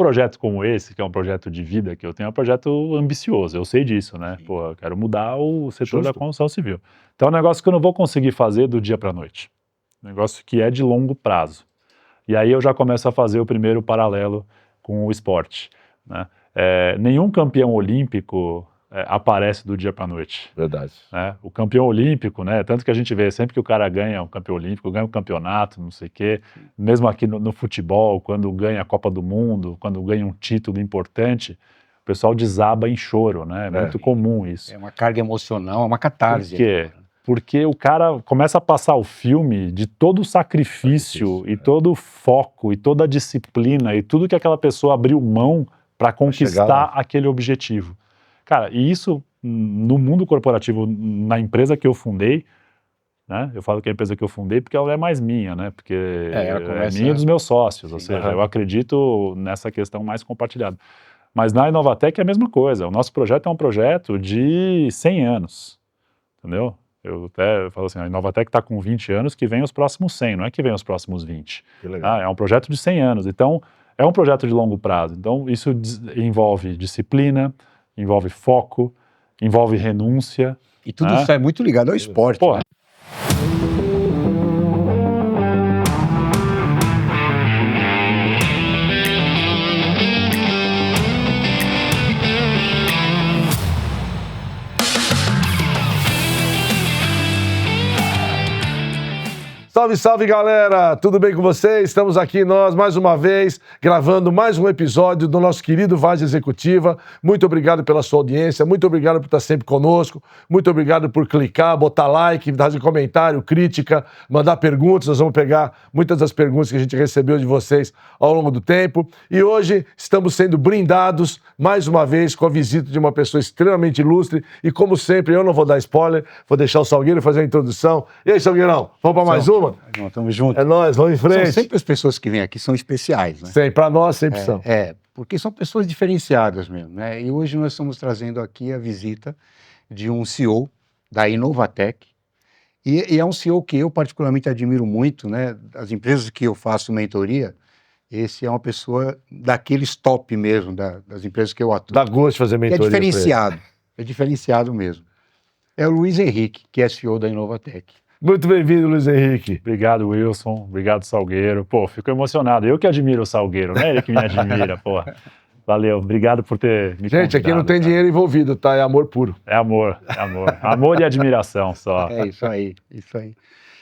projeto como esse, que é um projeto de vida que eu tenho, é um projeto ambicioso, eu sei disso, né? Sim. Pô, eu quero mudar o setor Justo. da construção civil. Então é um negócio que eu não vou conseguir fazer do dia para a noite. Um negócio que é de longo prazo. E aí eu já começo a fazer o primeiro paralelo com o esporte, né? Nenhum campeão olímpico aparece do dia para a noite. Verdade. Né? O campeão olímpico, né? Tanto que a gente vê sempre que o cara ganha um campeão olímpico, ganha um campeonato, não sei o quê, mesmo aqui no futebol, quando ganha a Copa do Mundo, quando ganha um título importante, o pessoal desaba em choro, né? É muito comum isso. É uma carga emocional, é uma catarse. Por quê? Porque o cara começa a passar o filme de todo o sacrifício e todo o foco e toda a disciplina e tudo que aquela pessoa abriu mão para conquistar aquele objetivo. Cara, e isso no mundo corporativo, na empresa que eu fundei, né? Eu falo que é a empresa que eu fundei porque ela é mais minha, né? Porque é minha e dos meus sócios, ou seja, eu acredito nessa questão mais compartilhada. Mas na Inovatec é a mesma coisa. O nosso projeto é um projeto de 100 anos, entendeu? Eu até falo assim, a Inovatec está com 20 anos, que vem os próximos 100, não é que vem os próximos 20. Que legal. É um projeto de 100 anos, então é um projeto de longo prazo. Então isso envolve disciplina, envolve foco, envolve renúncia. E tudo isso é muito ligado ao esporte. Pô, né? Salve, salve, galera! Tudo bem com vocês? Estamos aqui nós, mais uma vez, gravando mais um episódio do nosso querido Vaz Executiva. Muito obrigado pela sua audiência, muito obrigado por estar sempre conosco, muito obrigado por clicar, botar like, fazer comentário, crítica, mandar perguntas. Nós vamos pegar muitas das perguntas que a gente recebeu de vocês ao longo do tempo. E hoje estamos sendo brindados, mais uma vez, com a visita de uma pessoa extremamente ilustre. E como sempre, eu não vou dar spoiler, vou deixar o Salgueiro fazer a introdução. E aí, Salgueirão, vamos para mais uma? Estamos juntos. É nóis, vamos em frente. São sempre as pessoas que vêm aqui são especiais, né? Sempre, para nós sempre são. Porque são pessoas diferenciadas mesmo, né? E hoje nós estamos trazendo aqui a visita de um CEO da Inovatec. E é um CEO que eu particularmente admiro muito, né? As empresas que eu faço mentoria, esse é uma pessoa daqueles top mesmo, das empresas que eu atuo. Dá gosto de fazer mentoria. É diferenciado mesmo. É o Luiz Henrique, que é CEO da Inovatec. Muito bem-vindo, Luiz Henrique. Obrigado, Wilson. Obrigado, Salgueiro. Pô, fico emocionado. Eu que admiro o Salgueiro, não é ele que me admira, pô. Valeu, obrigado por ter me convidado. Gente, aqui não tem dinheiro envolvido, tá? É amor puro. É amor, é amor. Amor e admiração só. É isso aí, isso aí.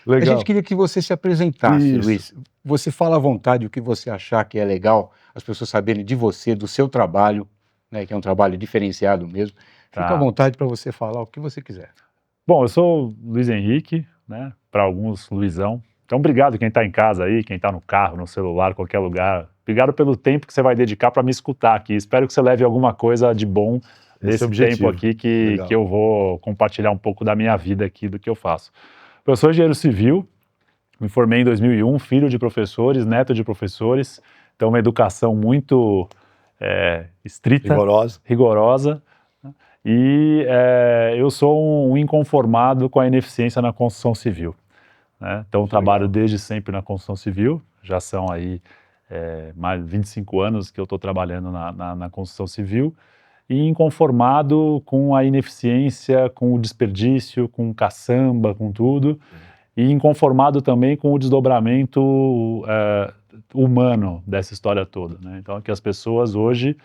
Legal. A gente queria que você se apresentasse, Isso. Luiz. Você fala à vontade o que você achar que é legal, as pessoas saberem de você, do seu trabalho, né, que é um trabalho diferenciado mesmo. Tá. Fica à vontade para você falar o que você quiser. Bom, eu sou Luiz Henrique, né? Para alguns, Luizão. Então, obrigado quem está em casa aí, quem está no carro, no celular, qualquer lugar. Obrigado pelo tempo que você vai dedicar para me escutar aqui. Espero que você leve alguma coisa de bom desse tempo aqui que eu vou compartilhar um pouco da minha vida aqui, do que eu faço. Eu sou engenheiro civil, me formei em 2001, filho de professores, neto de professores. Então, uma educação muito estrita, rigorosa. E eu sou um inconformado com a ineficiência na construção civil, né? Então trabalho desde sempre na construção civil, já são aí mais de 25 anos que eu estou trabalhando na construção civil, e inconformado com a ineficiência, com o desperdício, com o caçamba, com tudo, e inconformado também com o desdobramento humano dessa história toda, né? Então que as pessoas hoje...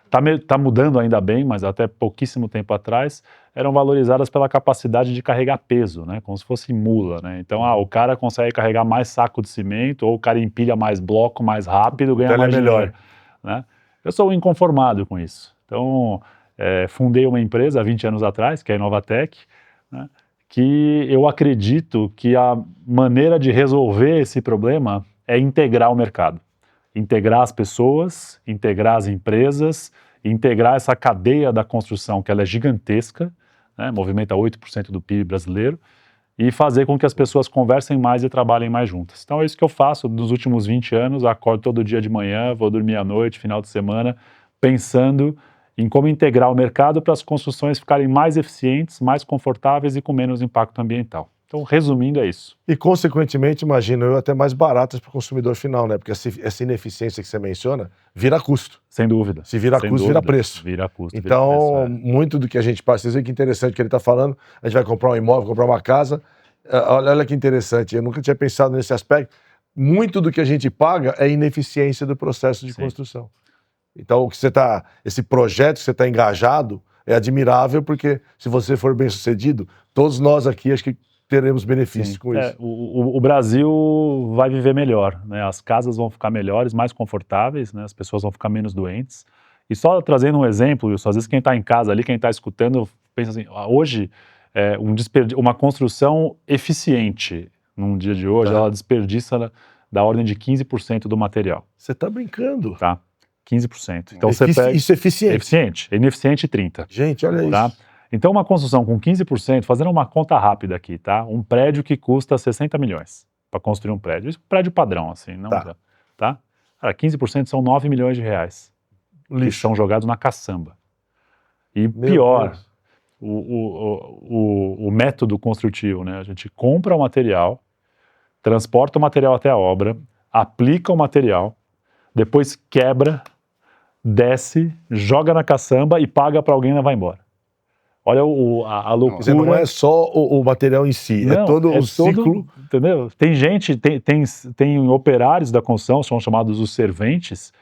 Está mudando ainda bem, mas até pouquíssimo tempo atrás eram valorizadas pela capacidade de carregar peso, né? Como se fosse mula, né? Então, o cara consegue carregar mais saco de cimento, ou o cara empilha mais bloco mais rápido, ganha mais dinheiro, né? Eu sou inconformado com isso. Então, fundei uma empresa há 20 anos atrás, que é a Inovatec, né? Que eu acredito que a maneira de resolver esse problema é integrar o mercado. Integrar as pessoas, integrar as empresas, integrar essa cadeia da construção, que ela é gigantesca, né, movimenta 8% do PIB brasileiro, e fazer com que as pessoas conversem mais e trabalhem mais juntas. Então é isso que eu faço nos últimos 20 anos, acordo todo dia de manhã, vou dormir à noite, final de semana, pensando em como integrar o mercado para as construções ficarem mais eficientes, mais confortáveis e com menos impacto ambiental. Então, resumindo, é isso. E, consequentemente, imagino eu, até mais baratas para o consumidor final, né? Porque essa ineficiência que você menciona vira custo. Sem dúvida. Se vira Sem custo, dúvida. vira preço. Vira custo, então, vira preço, muito do que a gente passa, vocês veem que interessante que ele está falando, a gente vai comprar um imóvel, comprar uma casa, olha que interessante, eu nunca tinha pensado nesse aspecto, muito do que a gente paga é ineficiência do processo de construção. Então, o que você tá, esse projeto que você está engajado é admirável, porque se você for bem sucedido, todos nós aqui acho que teremos benefícios com isso. O Brasil vai viver melhor, né? As casas vão ficar melhores, mais confortáveis, né? As pessoas vão ficar menos doentes. E só trazendo um exemplo, Wilson, às vezes quem está em casa ali, quem está escutando, pensa assim, hoje, uma construção eficiente, num dia de hoje, ela desperdiça da ordem de 15% do material. Você está brincando. Tá? 15%. Então você pega... Isso é eficiente? Eficiente. Ineficiente, 30%. Gente, olha tá? isso. Então uma construção com 15%, fazendo uma conta rápida aqui, tá? Um prédio que custa 60 milhões para construir um prédio. Isso é um prédio padrão, assim. Não tá? Cara, 15% são 9 milhões de reais. Que são jogados na caçamba. E pior, o método construtivo, né? A gente compra o material, transporta o material até a obra, aplica o material, depois quebra, desce, joga na caçamba e paga para alguém e vai embora. Olha a loucura. Você não é só o material em si, não, é todo o ciclo. Entendeu? Tem gente, tem operários da construção, são chamados os serventes,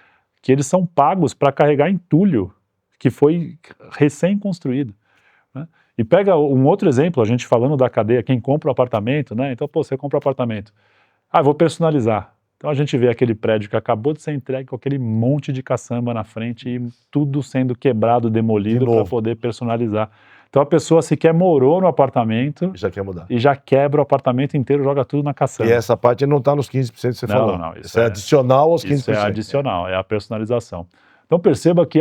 que eles são pagos para carregar entulho que foi recém-construído. Né? E pega um outro exemplo, a gente falando da cadeia, quem compra o apartamento, né? Então, você compra o apartamento. Vou personalizar. Então a gente vê aquele prédio que acabou de ser entregue com aquele monte de caçamba na frente e tudo sendo quebrado, demolido para poder personalizar. Então a pessoa sequer morou no apartamento já quer mudar. E já quebra o apartamento inteiro, joga tudo na caçamba. E essa parte não está nos 15% que você falou. Não, isso é adicional aos 15%. Isso é adicional, é a personalização. Então perceba que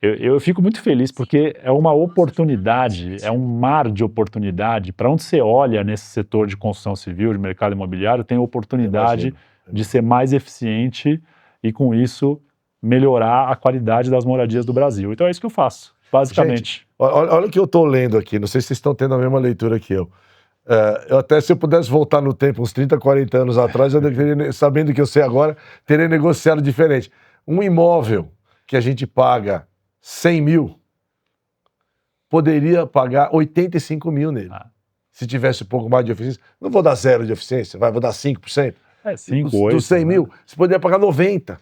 eu fico muito feliz porque é uma oportunidade, é um mar de oportunidade. Para onde você olha nesse setor de construção civil, de mercado imobiliário, tem oportunidade de ser mais eficiente e com isso melhorar a qualidade das moradias do Brasil. Então é isso que eu faço, basicamente. Gente, olha o que eu estou lendo aqui, não sei se vocês estão tendo a mesma leitura que eu. Eu até, se eu pudesse voltar no tempo, uns 30, 40 anos atrás, eu deveria, sabendo o que eu sei agora, teria negociado diferente. Um imóvel que a gente paga 100 mil, poderia pagar 85 mil nele. Se tivesse um pouco mais de eficiência. Não vou dar 0 de eficiência, vou dar 5%. 5, 8. Dos 100 mil, você poderia pagar 90.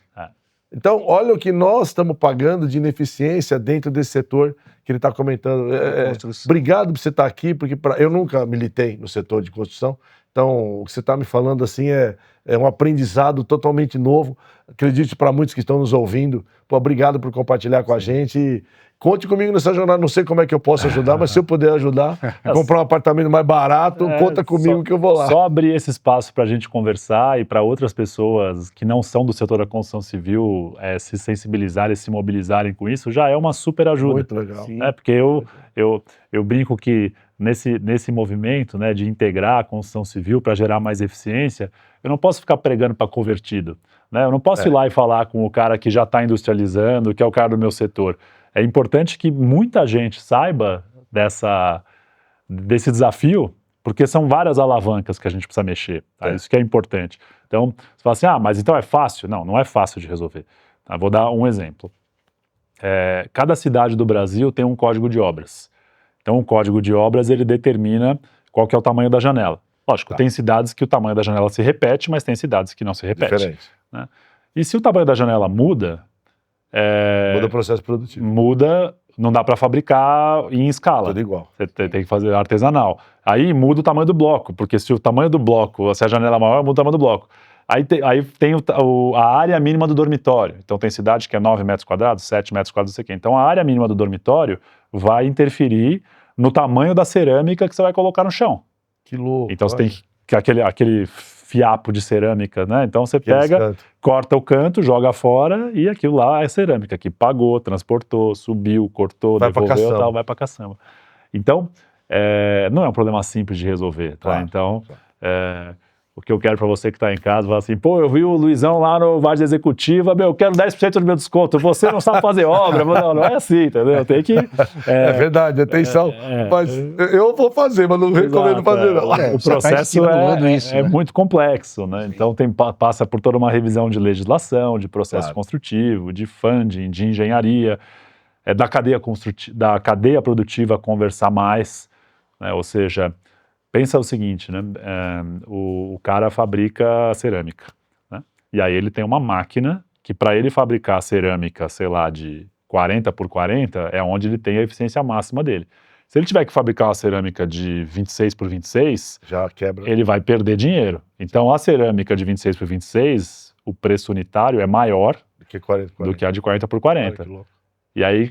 Então, olha o que nós estamos pagando de ineficiência dentro desse setor que ele está comentando. Obrigado por você estar aqui, porque eu nunca militei no setor de construção. Então, o que você está me falando assim é um aprendizado totalmente novo. Acredite para muitos que estão nos ouvindo. Obrigado por compartilhar com a gente. E conte comigo nessa jornada. Não sei como é que eu posso ajudar, mas se eu puder ajudar, comprar um apartamento mais barato, conta comigo que eu vou lá. Só abrir esse espaço para a gente conversar e para outras pessoas que não são do setor da construção civil se sensibilizarem, se mobilizarem com isso, já é uma super ajuda. Muito legal. Porque eu brinco que nesse movimento, né, de integrar a construção civil para gerar mais eficiência, eu não posso ficar pregando para convertido. Né? Eu não posso ir lá e falar com o cara que já está industrializando, que é o cara do meu setor. É importante que muita gente saiba desse desafio, porque são várias alavancas que a gente precisa mexer. Tá? Isso que é importante. Então, você fala assim, mas então é fácil? Não, não é fácil de resolver. Tá? Vou dar um exemplo. Cada cidade do Brasil tem um código de obras. Então, o código de obras, ele determina qual que é o tamanho da janela. Lógico, tem cidades que o tamanho da janela se repete, mas tem cidades que não se repete. Diferente. Né? E se o tamanho da janela muda... muda o processo produtivo. Muda, não dá para fabricar em escala. Tudo igual. Você tem que fazer artesanal. Aí muda o tamanho do bloco, porque se o tamanho do bloco, se a janela é maior, muda o tamanho do bloco. Aí tem a área mínima do dormitório. Então tem cidade que é 9 metros quadrados, 7 metros quadrados, não sei o quê. Então a área mínima do dormitório vai interferir no tamanho da cerâmica que você vai colocar no chão. Que louco. Então você tem aquele fiapo de cerâmica, né? Então você pega, corta o canto, joga fora e aquilo lá é cerâmica que pagou, transportou, subiu, cortou, devolveu, tal, vai para caçamba. Então, não é um problema simples de resolver, tá? Claro, então, O que eu quero para você que está em casa, fala assim, pô, eu vi o Luizão lá no Vargas Executiva, eu quero 10% do meu desconto, você não sabe fazer obra. Não é assim, entendeu? Tem que... É verdade, atenção, mas eu vou fazer, mas não recomendo fazer não. O processo é muito complexo, né? Então passa por toda uma revisão de legislação, de processo construtivo, de funding, de engenharia, da cadeia produtiva conversar mais, né? Ou seja... Pensa o seguinte, né? O cara fabrica cerâmica, né? E aí ele tem uma máquina que para ele fabricar cerâmica, sei lá, de 40 por 40, é onde ele tem a eficiência máxima dele. Se ele tiver que fabricar uma cerâmica de 26 por 26, já quebra. Ele vai perder dinheiro. Então a cerâmica de 26 por 26, o preço unitário é maior do que a de 40 por 40. E aí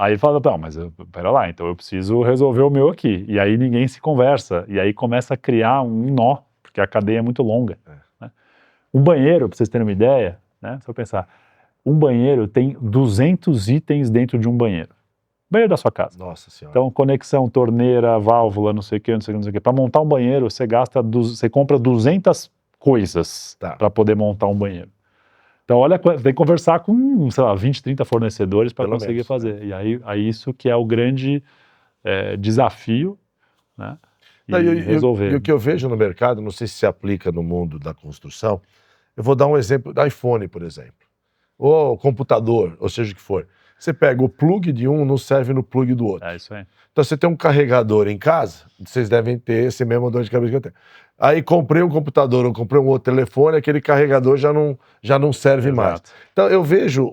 ele fala, não, mas pera lá, então eu preciso resolver o meu aqui. E aí ninguém se conversa. E aí começa a criar um nó, porque a cadeia é muito longa. Né? Um banheiro, para vocês terem uma ideia, né? Se eu pensar, um banheiro tem 200 itens dentro de um banheiro. Banheiro da sua casa. Nossa Senhora. Então, conexão, torneira, válvula, não sei o que, não sei o que, não sei o que. Para montar um banheiro, você compra 200 coisas para poder montar um banheiro. Então, olha, tem que conversar com, sei lá, 20, 30 fornecedores para conseguir fazer. E aí isso que é o grande desafio, né? Resolver. E o que eu vejo no mercado, não sei se se aplica no mundo da construção, eu vou dar um exemplo do iPhone, por exemplo. Ou computador, ou seja o que for. Você pega o plug de um, não serve no plug do outro. É isso aí. Então você tem um carregador em casa, vocês devem ter esse mesmo dor de cabeça que eu tenho. Aí comprei um computador ou comprei um outro telefone, aquele carregador já não serve mais. Então eu vejo,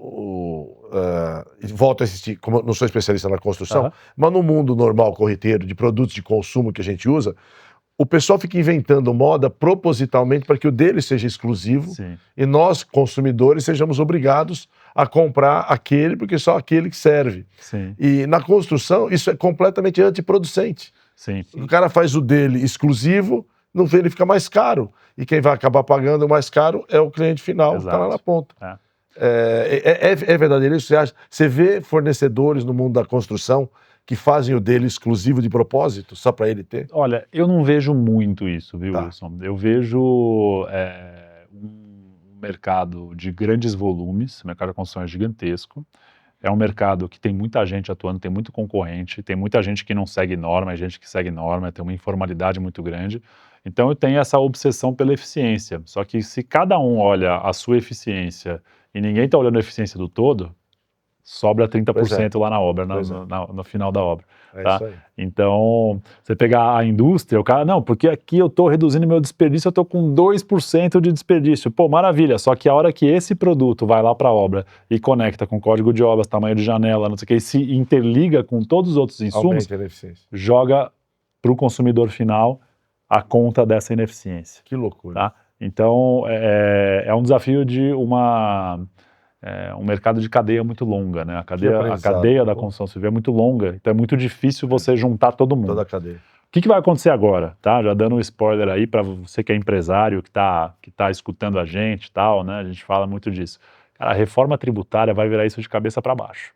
volto a assistir, como eu não sou especialista na construção, mas no mundo normal, corriqueiro, de produtos de consumo que a gente usa, o pessoal fica inventando moda propositalmente para que o dele seja exclusivo. Sim. E nós, consumidores, sejamos obrigados a comprar aquele, porque só aquele que serve. Sim. E na construção, isso é completamente antiproducente. Sim. O cara faz o dele exclusivo, no fim ele fica mais caro. E quem vai acabar pagando o mais caro é o cliente final, que está lá na ponta. É verdadeiro isso? Você acha? Você vê fornecedores no mundo da construção que fazem o dele exclusivo de propósito, só para ele ter? Olha, eu não vejo muito isso, viu, Wilson? Eu vejo um mercado de grandes volumes, o mercado de construção é gigantesco, é um mercado que tem muita gente atuando, tem muito concorrente, tem muita gente que não segue norma, gente que segue norma, tem uma informalidade muito grande. Então eu tenho essa obsessão pela eficiência, só que se cada um olha a sua eficiência e ninguém está olhando a eficiência do todo, sobra 30% lá na obra, no final da obra. Tá? Isso aí. Então, você pegar a indústria, o cara, não, porque aqui eu estou reduzindo meu desperdício, eu estou com 2% de desperdício. Pô, maravilha, só que a hora que esse produto vai lá para a obra e conecta com código de obras, tamanho de janela, não sei o que, e se interliga com todos os outros insumos, joga para o consumidor final a conta dessa ineficiência. Que loucura. Tá? Então, é um desafio de um mercado de cadeia muito longa, né? A cadeia da construção civil é muito longa, então é muito difícil você juntar todo mundo. Toda a cadeia. O que vai acontecer agora, tá? Já dando um spoiler aí para você que é empresário, que tá escutando a gente e tal, né? A gente fala muito disso. Cara, a reforma tributária vai virar isso de cabeça para baixo.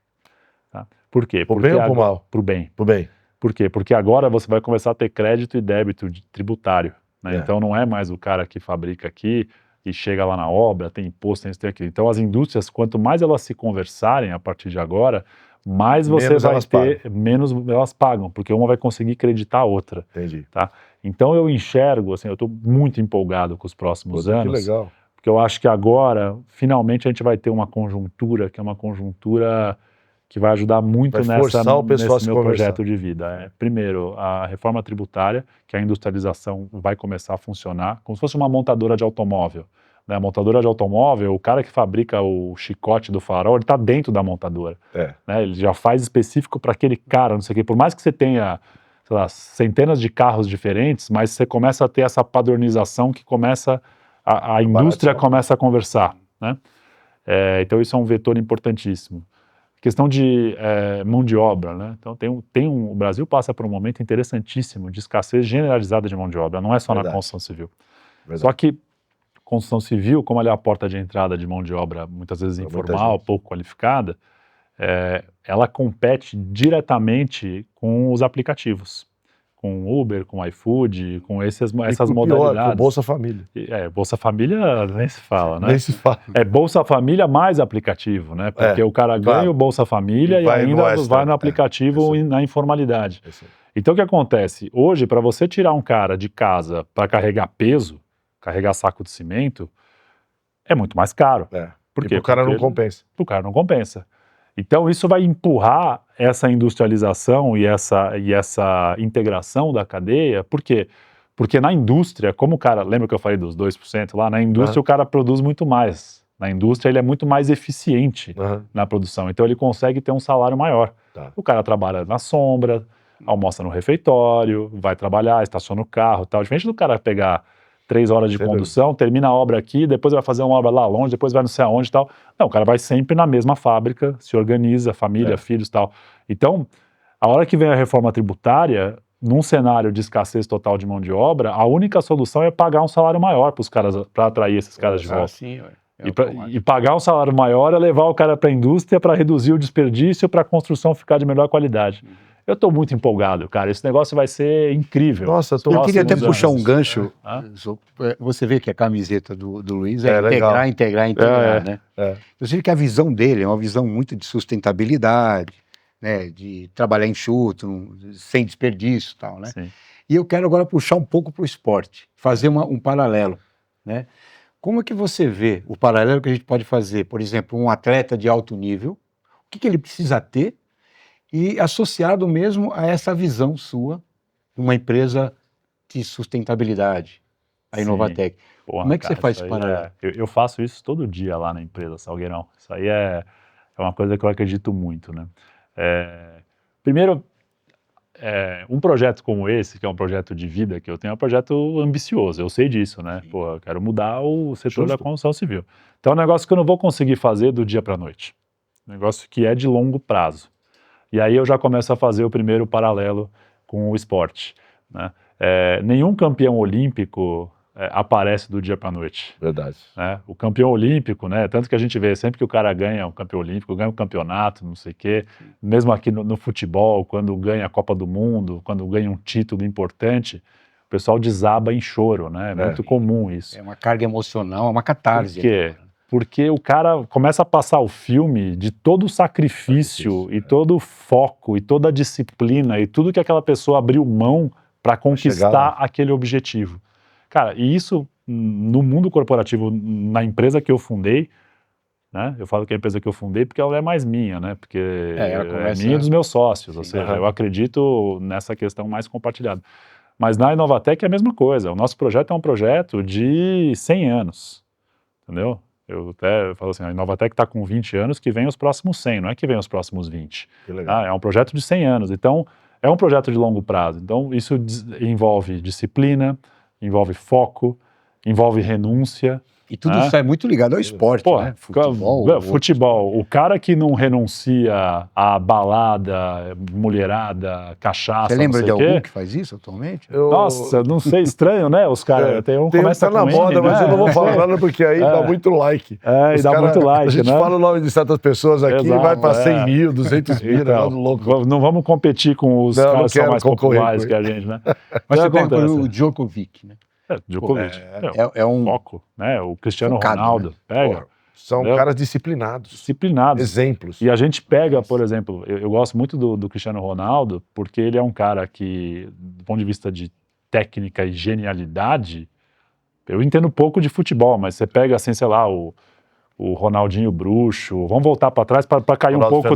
Tá? Por quê? Pro bem ou pro mal? Pro bem. Pro bem. Por quê? Porque agora você vai começar a ter crédito e débito tributário, né? Então não é mais o cara que fabrica aqui e chega lá na obra, tem imposto, tem isso, tem aquilo. Então as indústrias, quanto mais elas se conversarem a partir de agora, mais você vai ter, menos elas pagam, porque uma vai conseguir creditar a outra. Entendi. Tá? Então eu enxergo, assim, eu estou muito empolgado com os próximos anos. Que legal. Porque eu acho que agora, finalmente, a gente vai ter uma conjuntura, que é uma conjuntura que vai ajudar muito nesse meu projeto de vida. Primeiro, a reforma tributária, que a industrialização vai começar a funcionar, como se fosse uma montadora de automóvel. Né? A montadora de automóvel, o cara que fabrica o chicote do farol, ele está dentro da montadora. Né? Ele já faz específico para aquele cara, não sei o quê. Por mais que você tenha, sei lá, centenas de carros diferentes, mas você começa a ter essa padronização que começa, a indústria começa a conversar. Né? Então isso é um vetor importantíssimo. Questão de mão de obra, né? Então o Brasil passa por um momento interessantíssimo de escassez generalizada de mão de obra, não é só na construção civil. Só que construção civil, como ela é a porta de entrada de mão de obra muitas vezes informal, pouco qualificada, ela compete diretamente com os aplicativos. com Uber, com iFood, com essas E essas com o pior, modalidades. com Bolsa Família. Bolsa Família nem se fala, né? Nem se fala. É Bolsa Família mais aplicativo, né? Porque o cara ganha claro. o Bolsa Família E e vai no ainda extra, vai no aplicativo isso. e na informalidade. Isso aí. Então o que acontece? Hoje, para você tirar um cara de casa para carregar peso, carregar saco de cimento, é muito mais caro. Por E quê? pro cara Porque não compensa. o cara não compensa. Então isso vai empurrar essa industrialização e essa integração da cadeia. Por quê? Porque na indústria, como o cara, lembra que eu falei dos 2% lá? Na indústria o cara produz muito mais. Na indústria ele é muito mais eficiente na produção. Então ele consegue ter um salário maior. Tá. O cara trabalha na sombra, almoça no refeitório, vai trabalhar, estaciona o carro, tal. Diferente do cara pegar 3 horas de condução, termina a obra aqui, depois vai fazer uma obra lá longe, depois vai não sei aonde e tal. Não, o cara vai sempre na mesma fábrica, se organiza, família, filhos e tal. Então, a hora que vem a reforma tributária, num cenário de escassez total de mão de obra, a única solução é pagar um salário maior para os caras, para atrair esses caras de volta. Sim, E pagar um salário maior é levar o cara para a indústria para reduzir o desperdício, para a construção ficar de melhor qualidade. Eu estou muito empolgado, cara. Esse negócio vai ser incrível. Nossa, eu queria até puxar um anos. gancho. Você vê que a camiseta do Luiz é legal. integrar, né? Eu sei que a visão dele é uma visão muito de sustentabilidade, né? De trabalhar enxuto, sem desperdício e tal, né? Sim. E eu quero agora puxar um pouco para o esporte, fazer um paralelo, né? Como é que você vê o paralelo que a gente pode fazer, por exemplo, um atleta de alto nível, o que ele precisa ter e associado mesmo a essa visão sua de uma empresa de sustentabilidade, a Inovatec. Porra, como é que cara, você faz esse aí paralelo? Eu faço isso todo dia lá na empresa, Salgueirão. Isso aí é uma coisa que eu acredito muito, né? Primeiro, um projeto como esse, que é um projeto de vida que eu tenho, é um projeto ambicioso, eu sei disso, né? Pô, eu quero mudar o setor da construção civil. Então é um negócio que eu não vou conseguir fazer do dia para a noite. Um negócio que é de longo prazo. E aí eu já começo a fazer o primeiro paralelo com o esporte, né? Nenhum campeão olímpico aparece do dia para a noite. Verdade. Né? O campeão olímpico, né? Tanto que a gente vê sempre que o cara ganha um campeão olímpico, ganha um campeonato, não sei o quê, mesmo aqui no futebol, quando ganha a Copa do Mundo, quando ganha um título importante, o pessoal desaba em choro, né? É muito comum isso. É uma carga emocional, é uma catarse. Por quê? Porque o cara começa a passar o filme de todo o sacrifício e todo o foco e toda a disciplina e tudo que aquela pessoa abriu mão para conquistar aquele objetivo. Cara, e isso no mundo corporativo, na empresa que eu fundei, né? Eu falo que é a empresa que eu fundei porque ela é mais minha, né? Porque é minha e dos meus sócios, ou seja, eu acredito nessa questão mais compartilhada. Mas na Inovatec é a mesma coisa. O nosso projeto é um projeto de 100 anos, entendeu? Eu até falo assim, a Inovatec está com 20 anos, que vem os próximos 100, não é que vem os próximos 20. Que legal. É um projeto de 100 anos, então é um projeto de longo prazo. Então isso envolve disciplina, envolve foco, envolve renúncia. E tudo isso é muito ligado ao esporte, né? Futebol. O cara que não renuncia à balada, mulherada, cachaça, Você lembra de não sei algum que faz isso atualmente? Nossa, não sei, estranho, né? Os caras, tem um que começa tá na com moda, N, mas né? eu não vou falar nada porque aí dá muito like. E dá muito like, a gente né? fala o nome de certas pessoas aqui e vai para 100 mil, 200 mil, então, louco. Não vamos competir com os caras que são mais populares que a gente, né? Mas você pega o Djokovic, né? Djokovic. É um foco, né? O Cristiano focado, Ronaldo, né? pega. São caras disciplinados. Exemplos. E a gente pega, por exemplo, eu gosto muito do Cristiano Ronaldo, porque ele é um cara que, do ponto de vista de técnica e genialidade, eu entendo pouco de futebol, mas você pega, assim, sei lá, o Ronaldinho Bruxo, vamos voltar para trás para cair um pouco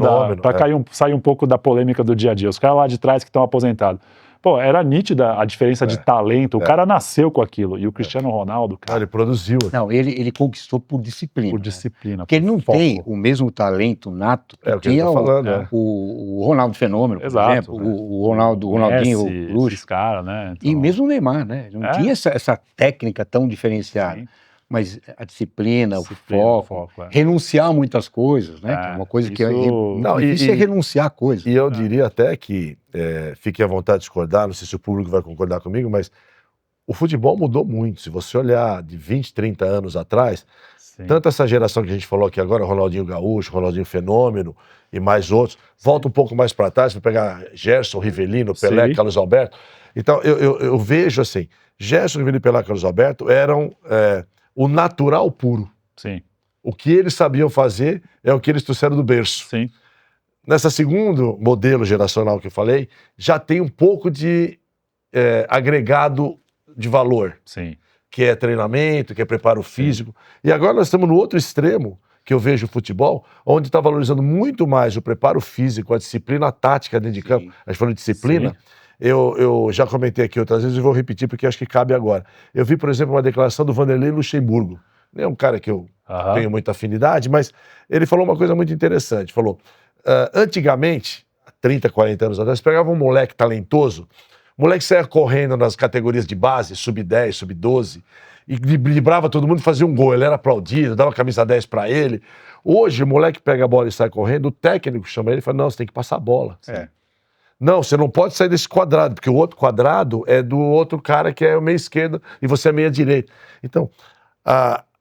sair um pouco da polêmica do dia a dia. Os caras lá de trás que estão aposentados. Pô, era nítida a diferença de talento, o cara nasceu com aquilo. E o Cristiano Ronaldo, cara... ele produziu. Não, ele conquistou por disciplina. Por disciplina. Porque ele não tem o mesmo talento nato que tinha o Ronaldo Fenômeno, por exemplo, o Ronaldinho, o Bruxo. Esses caras, né? Então... E mesmo o Neymar, né? Não tinha essa técnica tão diferenciada. Sim. Mas a disciplina, o foco, renunciar a muitas coisas, né? Que é uma coisa que é difícil renunciar a coisas. E eu diria até que, fique à vontade de discordar, não sei se o público vai concordar comigo, mas o futebol mudou muito. Se você olhar de 20, 30 anos atrás, tanto essa geração que a gente falou aqui agora, Ronaldinho Gaúcho, Ronaldinho Fenômeno e mais outros, volta um pouco mais para trás para pegar Gerson, Rivelino, Pelé, Carlos Alberto. Então, eu vejo assim, Gerson, Rivelino, Pelé, Carlos Alberto eram o natural puro. Sim, O que eles sabiam fazer é o que eles trouxeram do berço. sim, Nessa segundo modelo geracional que eu falei, já tem um pouco de agregado de valor, sim. que é treinamento, que é preparo físico. E agora nós estamos no outro extremo, que eu vejo o futebol, onde está valorizando muito mais o preparo físico, a disciplina tática dentro de campo. A gente falou de disciplina. Sim. Eu já comentei aqui outras vezes e vou repetir porque acho que cabe agora. Eu vi, por exemplo, uma declaração do Vanderlei Luxemburgo. É um cara que eu tenho muita afinidade, mas ele falou uma coisa muito interessante. Falou, antigamente, 30, 40 anos atrás, pegava um moleque talentoso, o moleque saia correndo nas categorias de base, sub-10, sub-12, e driblava todo mundo e fazia um gol. Ele era aplaudido, dava camisa 10 para ele. Hoje, o moleque pega a bola e sai correndo, o técnico chama ele e fala, não, você tem que passar a bola. Não, você não pode sair desse quadrado, porque o outro quadrado é do outro cara que é o meio esquerdo e você é meia direita. Então,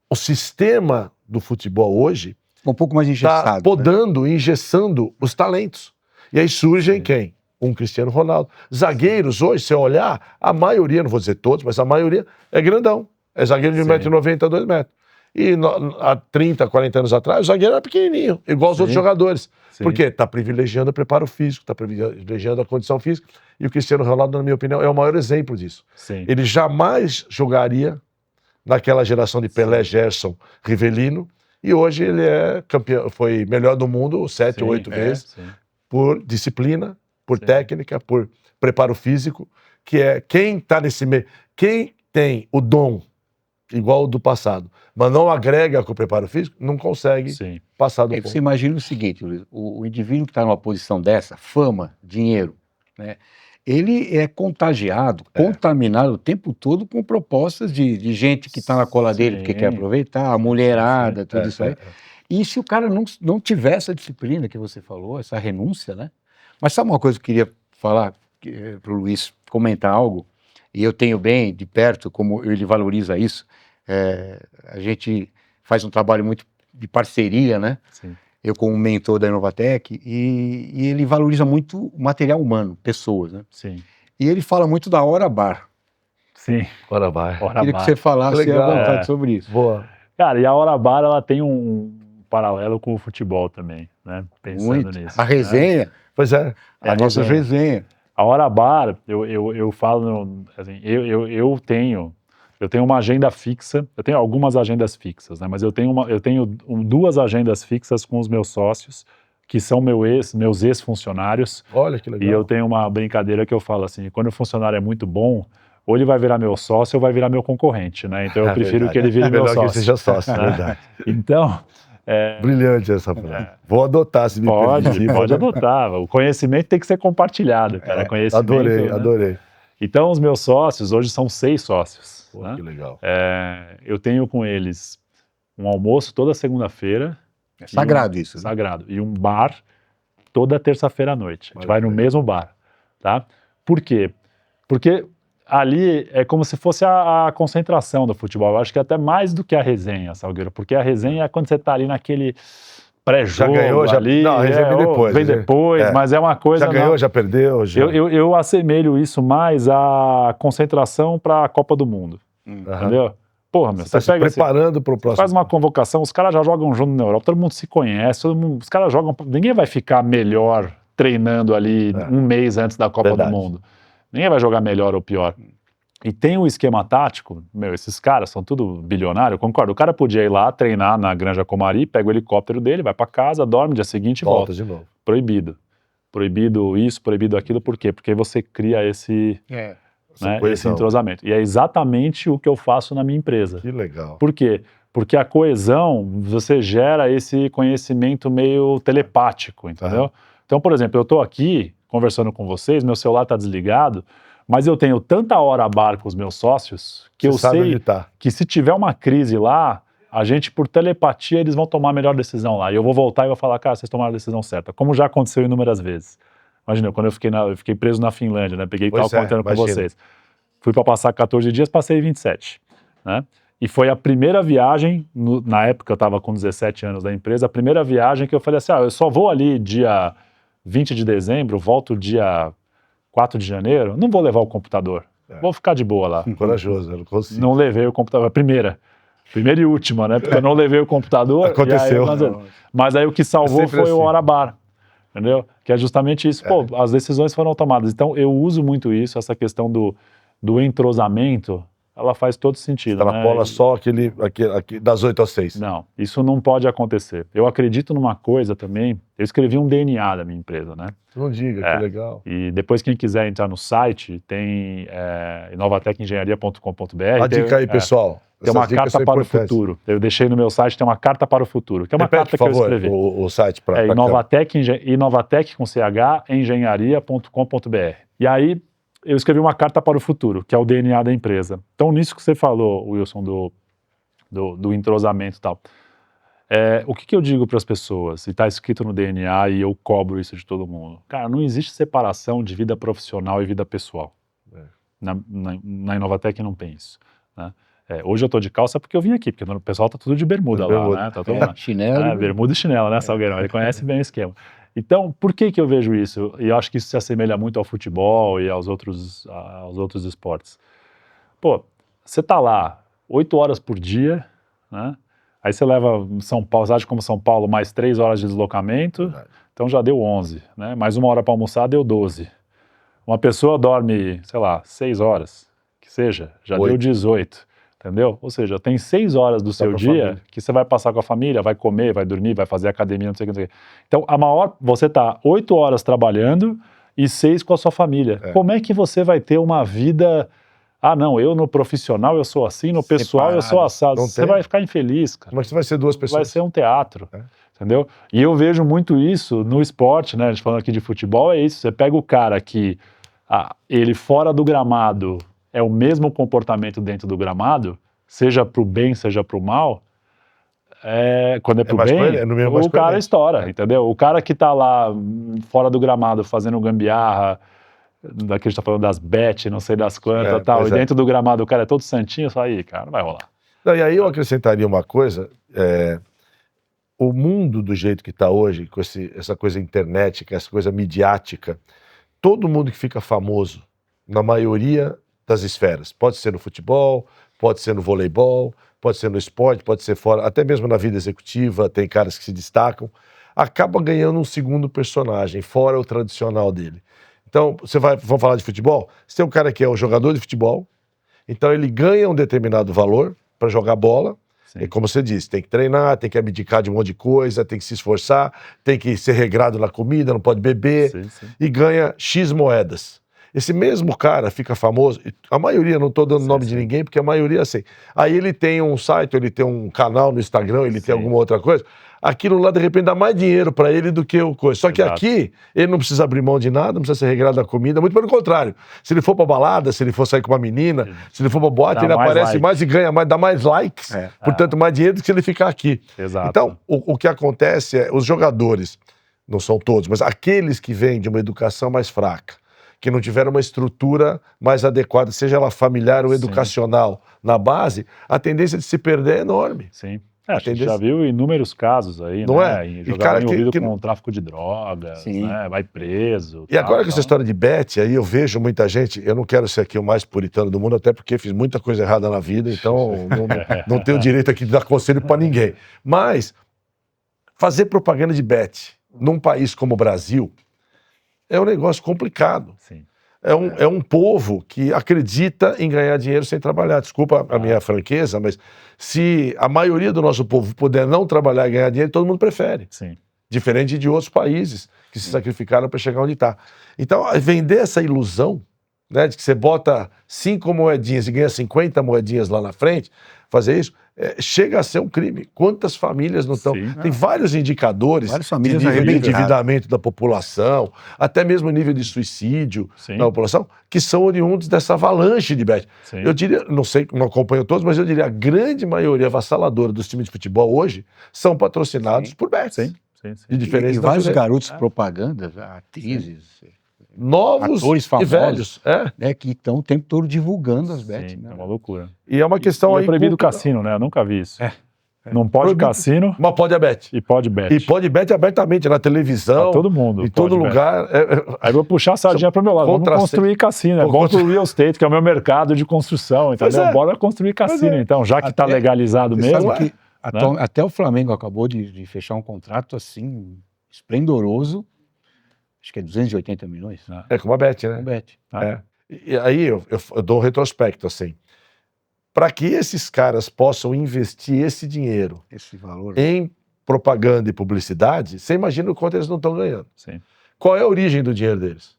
o sistema do futebol hoje Um pouco mais engessado. está podando, engessando os talentos. E aí surgem quem? Um Cristiano Ronaldo. Zagueiros hoje, se eu olhar, a maioria, não vou dizer todos, mas a maioria é grandão. É zagueiro de 1,90 m a 2 metros. E há 30, 40 anos atrás, o zagueiro era pequenininho, igual os outros jogadores. Sim. Por quê? Está privilegiando o preparo físico, está privilegiando a condição física. E o Cristiano Ronaldo, na minha opinião, é o maior exemplo disso. Sim. Ele jamais jogaria naquela geração de Pelé, Gerson, Rivelino, e hoje ele é campeão, foi melhor do mundo 7 ou 8 vezes, por disciplina, por técnica, por preparo físico, que é quem está nesse meio, quem tem o dom igual o do passado, mas não agrega com o preparo físico, não consegue passar do ponto. Você imagina o seguinte, Luiz, o indivíduo que está numa posição dessa, fama, dinheiro, né? Ele é contagiado, contaminado o tempo todo com propostas de gente que está na cola dele porque quer aproveitar, a mulherada, tudo isso aí. E se o cara não tiver essa disciplina que você falou, essa renúncia, né? Mas sabe uma coisa que eu queria falar para o Luiz comentar algo, e eu tenho bem de perto como ele valoriza isso. A gente faz um trabalho muito de parceria, né? Sim. Eu como mentor da Inovatec, e ele valoriza muito o material humano, pessoas, né? Sim. E ele fala muito da Hora Bar. Sim. Hora Bar. Queria que você falasse à vontade sobre isso. Boa. Cara, e a Hora Bar, ela tem um paralelo com o futebol também, né? Pensando nisso. A resenha. Né? Pois é. A nossa resenha. A Hora Bar, eu falo, assim, eu tenho uma agenda fixa, eu tenho algumas agendas fixas, né? Mas eu tenho duas agendas fixas com os meus sócios, que são meus ex-funcionários. Olha que legal. E eu tenho uma brincadeira que eu falo assim, quando o funcionário é muito bom, ou ele vai virar meu sócio ou vai virar meu concorrente, né? Então eu prefiro que ele vire meu sócio. Melhor que seja sócio, né? verdade. Então... Brilhante essa frase. Vou adotar, se me permitir. Pode adotar. O conhecimento tem que ser compartilhado, cara. Conhecimento, Adorei. Então, os meus sócios, hoje são 6 sócios. Pô, né? que legal. Eu tenho com eles um almoço toda segunda-feira. É sagrado isso. Né? Sagrado. E um bar toda terça-feira à noite. A gente vai no mesmo bar. Tá? Por quê? Porque ali é como se fosse a concentração do futebol. Eu acho que até mais do que a resenha, Salgueiro. Porque a resenha é quando você está ali naquele pré-jogo. Já ganhou, ali. Não, a resenha vem depois. Vem depois, mas é uma coisa... Já ganhou, já perdeu. Já... Eu assemelho isso mais à concentração para a Copa do Mundo. Entendeu? Porra, meu, você está se preparando para o próximo. Faz uma convocação, os caras já jogam junto na Europa, todo mundo se conhece, os caras jogam... Ninguém vai ficar melhor treinando ali um mês antes da Copa do Mundo. Ninguém vai jogar melhor ou pior. E tem um esquema tático, esses caras são tudo bilionário, eu concordo. O cara podia ir lá treinar na Granja Comari, pega o helicóptero dele, vai pra casa, dorme, dia seguinte volta. De novo. Proibido. Proibido isso, proibido aquilo, por quê? Porque aí você cria esse entrosamento. E é exatamente o que eu faço na minha empresa. Que legal. Por quê? Porque a coesão, você gera esse conhecimento meio telepático, entendeu? Então, por exemplo, eu tô aqui conversando com vocês, meu celular tá desligado, mas eu tenho tanta hora a bar com os meus sócios que eu sei que se tiver uma crise lá, a gente, por telepatia, eles vão tomar a melhor decisão lá. E eu vou voltar e vou falar, cara, vocês tomaram a decisão certa. Como já aconteceu inúmeras vezes. Imagina, quando eu fiquei preso na Finlândia, né? Peguei e tava contando com vocês. Fui para passar 14 dias, passei 27. Né? E foi a primeira viagem, na época eu estava com 17 anos da empresa, a primeira viagem que eu falei assim, eu só vou ali dia 20 de dezembro, volto dia 4 de janeiro, não vou levar o computador. Vou ficar de boa lá. Corajoso, eu não consigo. Não levei o computador. Primeira e última, né? Porque eu não levei o computador. Aconteceu. Mas aí o que salvou foi assim. o Hora Bar. Entendeu? Que é justamente isso. Pô, as decisões foram tomadas. Então, eu uso muito isso, essa questão do entrosamento, ela faz todo sentido. Tá na bola só aquele das 8 às 6. Não, isso não pode acontecer. Eu acredito numa coisa também, eu escrevi um DNA da minha empresa, né? Não diga, que legal. E depois quem quiser entrar no site, tem inovatecengenharia.com.br. A dica aí, pessoal. Tem uma carta para o futuro. Eu deixei no meu site, tem uma carta para o futuro. Que é uma Repete, carta que eu escrevi. O site para Inovatec com CH, engenharia.com.br. E aí eu escrevi uma carta para o futuro, que é o DNA da empresa. Então, nisso que você falou, Wilson, do entrosamento e tal. O que eu digo para as pessoas? E está escrito no DNA e eu cobro isso de todo mundo. Cara, não existe separação de vida profissional e vida pessoal. Na Inovatec não tem isso, né? Hoje eu estou de calça porque eu vim aqui, porque o pessoal está tudo de bermuda lá, né? Tá todo chinelo. Bermuda e chinelo, né, Salgueirão? Ele conhece bem o esquema. Então, por que eu vejo isso? E eu acho que isso se assemelha muito ao futebol e aos outros esportes. Pô, você tá lá 8 horas por dia, né? Aí você leva São Paulo, cidade como São Paulo, mais 3 horas de deslocamento, então já deu 11, né? Mais 1 hora para almoçar, deu 12. Uma pessoa dorme, sei lá, 6 horas, que seja, já deu 18. Entendeu? Ou seja, tem 6 horas do seu dia que você vai passar com a família, vai comer, vai dormir, vai fazer academia, não sei o que. Então, você está 8 horas trabalhando e 6 com a sua família. Como é que você vai ter uma vida... Ah, não, eu no profissional eu sou assim, no pessoal eu sou assado. Você vai ficar infeliz, cara. Mas você vai ser 2 pessoas. Vai ser um teatro, entendeu? E eu vejo muito isso no esporte, né? A gente falando aqui de futebol, é isso. Você pega o cara que ele fora do gramado... é o mesmo comportamento dentro do gramado, seja pro bem, seja pro mal, quando é pro bem, o cara estoura, entendeu? O cara que tá lá fora do gramado fazendo gambiarra, daqui a gente tá falando das bet, não sei das quantas, tal, e dentro do gramado o cara é todo santinho, só aí, cara, não vai rolar. Não, e aí eu acrescentaria uma coisa, o mundo do jeito que está hoje, com essa coisa internet, com essa coisa midiática, todo mundo que fica famoso, na maioria das esferas, pode ser no futebol, pode ser no voleibol, pode ser no esporte, pode ser fora, até mesmo na vida executiva, tem caras que se destacam, acaba ganhando um segundo personagem, fora o tradicional dele. Então, vamos falar de futebol? Você tem um cara que é o jogador de futebol, então ele ganha um determinado valor para jogar bola, e como você disse, tem que treinar, tem que abdicar de um monte de coisa, tem que se esforçar, tem que ser regrado na comida, não pode beber, e ganha X moedas. Esse mesmo cara fica famoso, a maioria, não estou dando nome de ninguém, porque a maioria assim. Aí ele tem um site, ele tem um canal no Instagram, ele tem alguma outra coisa, aquilo lá de repente dá mais dinheiro para ele do que o coisa. Só que aqui, ele não precisa abrir mão de nada, não precisa ser regrado da comida, muito pelo contrário. Se ele for pra balada, se ele for sair com uma menina, se ele for pra boate, ele aparece mais e ganha mais, dá mais likes, portanto mais dinheiro do que se ele ficar aqui. Exato. Então, o que acontece é, os jogadores, não são todos, mas aqueles que vêm de uma educação mais fraca, que não tiveram uma estrutura mais adequada, seja ela familiar ou educacional, na base, a tendência de se perder é enorme. Sim. A gente já viu inúmeros casos aí, não né? Jogador envolvido com tráfico de drogas, né? Vai preso. E agora com essa história de bet, aí eu vejo muita gente, eu não quero ser aqui o mais puritano do mundo, até porque fiz muita coisa errada na vida, então não tenho direito aqui de dar conselho para ninguém. Mas fazer propaganda de bet num país como o Brasil é um negócio complicado. Sim. É um povo que acredita em ganhar dinheiro sem trabalhar. Desculpa a minha franqueza, mas se a maioria do nosso povo puder não trabalhar e ganhar dinheiro, todo mundo prefere. Sim. Diferente de outros países que se sacrificaram para chegar onde está. Então, vender essa ilusão, né, de que você bota 5 moedinhas e ganha 50 moedinhas lá na frente, fazer isso, chega a ser um crime. Quantas famílias não estão... Tem vários indicadores de nível de endividamento da população, até mesmo nível de suicídio da população, que são oriundos dessa avalanche de bet. Eu diria, não sei, não acompanho todos, mas eu diria a grande maioria avassaladora dos times de futebol hoje são patrocinados por bets. De diferença e vários garotos propagandas, atrizes... Novos atores famosos, e velhos, né, que estão o tempo todo divulgando as bets. Sim, né? É uma loucura. E é uma questão aí... É proibido o cassino, né? Eu nunca vi isso. Não pode Proibido. cassino Mas pode a bet. e pode bet. E pode bet abertamente na televisão, Pra todo mundo. em todo pode bet. lugar. Aí eu vou puxar a sardinha pro meu lado. Vamos construir cassino. É bom pro real estate, que é o meu mercado de construção, entendeu? é. Bora construir cassino, então. Já que tá Até- legalizado Você mesmo. sabe que até o Flamengo acabou de fechar um contrato assim, esplendoroso, acho que é 280 milhões, É como a bet, com né? bet. É. E aí eu dou um retrospecto, assim. Para que esses caras possam investir esse dinheiro Esse valor. em propaganda e publicidade, você imagina o quanto eles não estão ganhando. Sim. Qual é a origem do dinheiro deles?